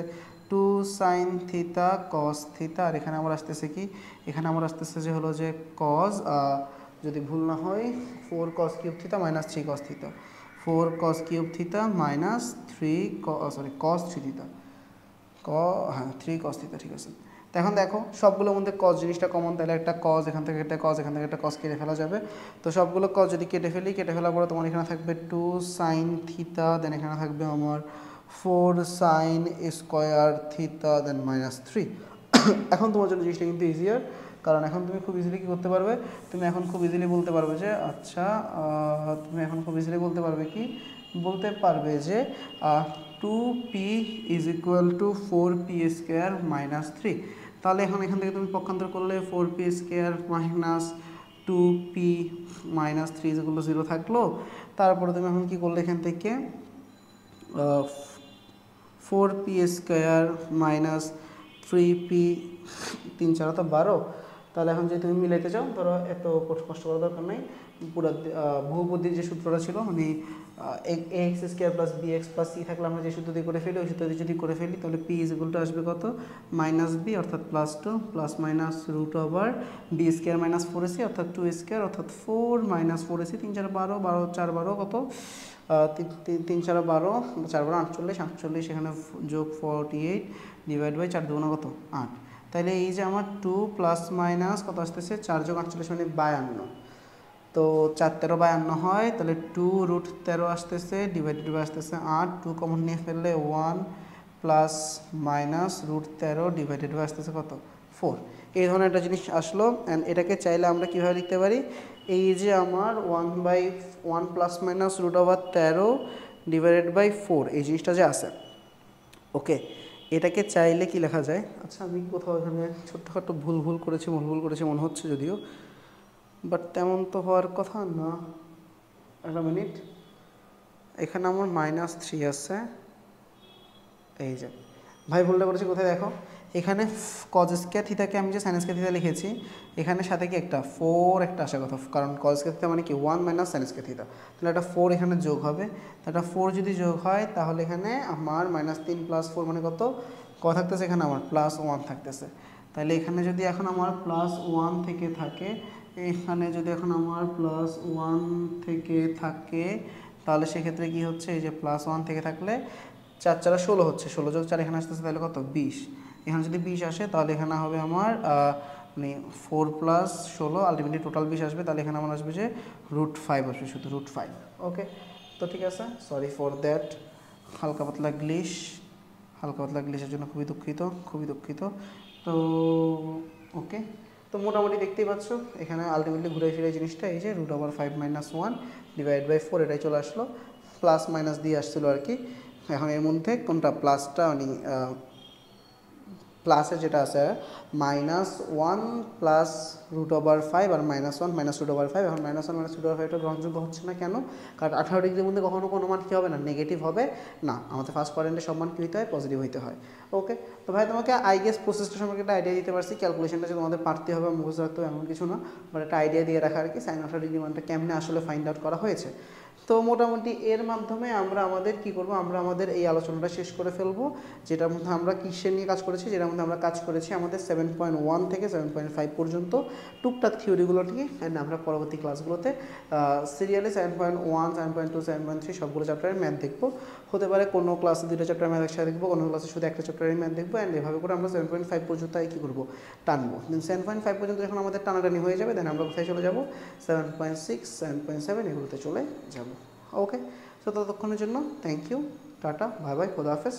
2 সাইন থিটা কস থিটা, আর এখানে আমার আসতেছে কি, এখানে আমার আসতেছে যে হলো যে কস, যদি ভুল না হয় 4 cos cube theta minus 3 cos theta, 4 cos cube theta minus 3 কস 3 থিটা, হ্যাঁ 3 কস থিটা, ঠিক আছে। তো এখন দেখো সবগুলোর মধ্যে কস জিনিসটা কমন, তাহলে একটা কস, এখান থেকে একটা কস, এখান থেকে একটা কস কেটে ফেলা যাবে। তো সবগুলো কস যদি কেটে ফেলার পরে তোমার এখানে থাকবে 2 সাইন থিটা, দেন এখানে থাকবে আমার 4 sign square theta, than minus 3। এখন তোমার জন্য জিনিসটা কিন্তু ইজিয়ার, কারণ এখন তুমি খুব ইজিলি কী করতে পারবে, তুমি এখন খুব ইজিলি বলতে পারবে যে আচ্ছা, তুমি এখন খুব ইজিলি বলতে পারবে কি, বলতে পারবে যে 2p is equal two 4p square minus 3। তাহলে এখন এখান থেকে তুমি পক্ষান্তর করলে 4p square minus 2p minus 3 যেগুলো 0 থাকলো। তারপরে তুমি এখন কী করলে, এখান থেকে 4p স্কোয়ার মাইনাস 3p, 3 4 তো 12। তাহলে এখন যদি তুমি মিলাইতে চাও, ধরো এত কষ্ট করার দরকার নেই, পুরো বহুপদীর যে সূত্রটা ছিল, মানে x square plus b x plus c থাকলে আমরা যে সূত্র দিয়ে করে ফেলি, ওই সূত্র দিয়ে যদি করে ফেলি, তাহলে পি ইজ ইকুয়াল টু আসবে কত, মাইনাস বি অর্থাৎ plus 2 plus minus root over b square minus 4ac অর্থাৎ 2 স্কোয়ার অর্থাৎ 4 মাইনাস 4ac, 3 4 12, 12 4 12 কত, 3 4 12, 4 12 48, 48 এখানে যোগ 48 ডিভাইড বাই 4 2 কত 8। তাহলে এই যে আমার 2 প্লাস মাইনাস কত আসতেছে, 4 যোগ 48 মানে 52। তো 4 13 52 হয়, তাহলে 2 রুট 13 আসতেছে, ডিভাইডেড বাই আসতেছে 8, 2 কমন নিয়ে ফেললে 1 plus minus root 13 divided by আসতেছে কত 4। এই ধরনের একটা জিনিস আসলো। অ্যান্ড এটাকে চাইলে আমরা কীভাবে লিখতে পারি, এই যে আমার 1/1 plus minus root over 13 divided by 4, এই জিনিসটা যে আছে, ওকে, এটাকে চাইলে কি লেখা যায়, আচ্ছা আমি কোথাও এখানে ছোট্টখাটো ভুল করেছি মনে হচ্ছে যদিও, বাট তেমন তো হওয়ার কথা না। একটা মিনিট, এখানে আমার -3 আছে, এই যে ভাই ভুলটা করেছি কোথায় দেখো, এখানে কজ স্কয়ার থিটাকে আমি যে সাইন স্কয়ার থিটা লিখেছি, এখানে সাথে কি একটা 4 একটা আসার কথা, কারণ কজ স্কয়ার থিটা মানে কি 1 মাইনাস সাইন স্কয়ার থিটা, তাহলে একটা 4 এখানে যোগ হবে। একটা 4 যদি যোগ হয়, তাহলে এখানে আমার -3 প্লাস 4 মানে কত থাকতেছে, এখানে আমার +1 থাকতেছে। তাহলে এখানে যদি এখন আমার +1 থেকে থাকে, এখানে যদি এখন আমার +1 থেকে থাকে, তাহলে সেক্ষেত্রে কি হচ্ছে, এই যে +1 থেকে থাকলে 4 4 16 হচ্ছে, 16 যোগ 4 এখানে আসতেছে, তাহলে কত 20। এখানে যদি 20 আসে, তাহলে এখানে হবে আমার মানে 4 + 16 আলটিমেটলি টোটাল 20 আসবে। তাহলে এখানে আমার আসবে যে √5 আসবে, শুধু √5। ওকে, তো ঠিক আছে, সরি ফর দ্যাট, হালকা পাতলা গ্লিশের জন্য খুবই দুঃখিত। তো ওকে, তো মোটামুটি দেখতেই পাচ্ছ এখানে আলটিমেটলি ঘুরে ফিরে জিনিসটা এই যে √5 - 1 ডিভাইড বাই 4 এটাই চলে আসলো, প্লাস মাইনাস দিয়ে আসছিলো আর কি। এখন এর মধ্যে কোনটা প্লাসটা মানে প্লাসে যেটা আছে -1 প্লাস √5 আর -1 মাইনাস √5, এখন -1 মাইনাস √5 এটা গ্রহণযোগ্য হচ্ছে না কেন? কারণ 18 ডিগ্রির মধ্যে কখনো কোনো মান কী হবে না, নেগেটিভ হবে না। আমাদের ফার্স্ট কোয়াড্রেন্টে সব মান কী হইতে হয়, পজিটিভ হইতে হয়। ওকে, তো ভাই তোমাকে আই গেস প্রসেসটা সম্পর্কে একটা আইডিয়া দিতে পারছি। ক্যালকুলেশনটা যে তোমাদের পারতে হবে মুখস্থ রাখতে হবে এমন কিছু না, বাট একটা আইডিয়া দিয়ে রাখা আর কি সাইন 18 ডিগ্রি মানটা কেমনে আসলে ফাইন্ড আউট করা হয়েছে। তো মোটামুটি এর মাধ্যমে আমরা আমাদের কী করবো, আমরা আমাদের এই আলোচনাটা শেষ করে ফেলবো, যেটার মধ্যে আমরা কিসের নিয়ে কাজ করেছি, যেটার মধ্যে আমরা কাজ করেছি আমাদের 7.1 থেকে 7.5 পর্যন্ত টুকটাক থিওরিগুলো নিয়ে। অ্যান্ড আমরা পরবর্তী ক্লাসগুলোতে সিরিয়ালে 7.1, 7.2, 7.3 সবগুলো চ্যাপ্টারের ম্যাথ দেখবো। হতে পারে কোনো ক্লাসে 2টা চ্যাপ্টার ম্যাথ একসাথে দেখবো, কোনো ক্লাসে শুধু একটা চ্যাপ্টারের ম্যাথ দেখবো। অ্যান্ড এভাবে করে আমরা 7.5 পর্যন্ত কী করবো, টানবো। দেন 7.5 পর্যন্ত যখন আমাদের টানাটানি হয়ে যাবে, দেন আমরা কোথায় চলে যাবো, 7.6, 7.7 এগুলোতে চলে যাবো। ওকে, তো ততক্ষণের জন্য thank you, tata, bye bye, খোদা হাফেজ।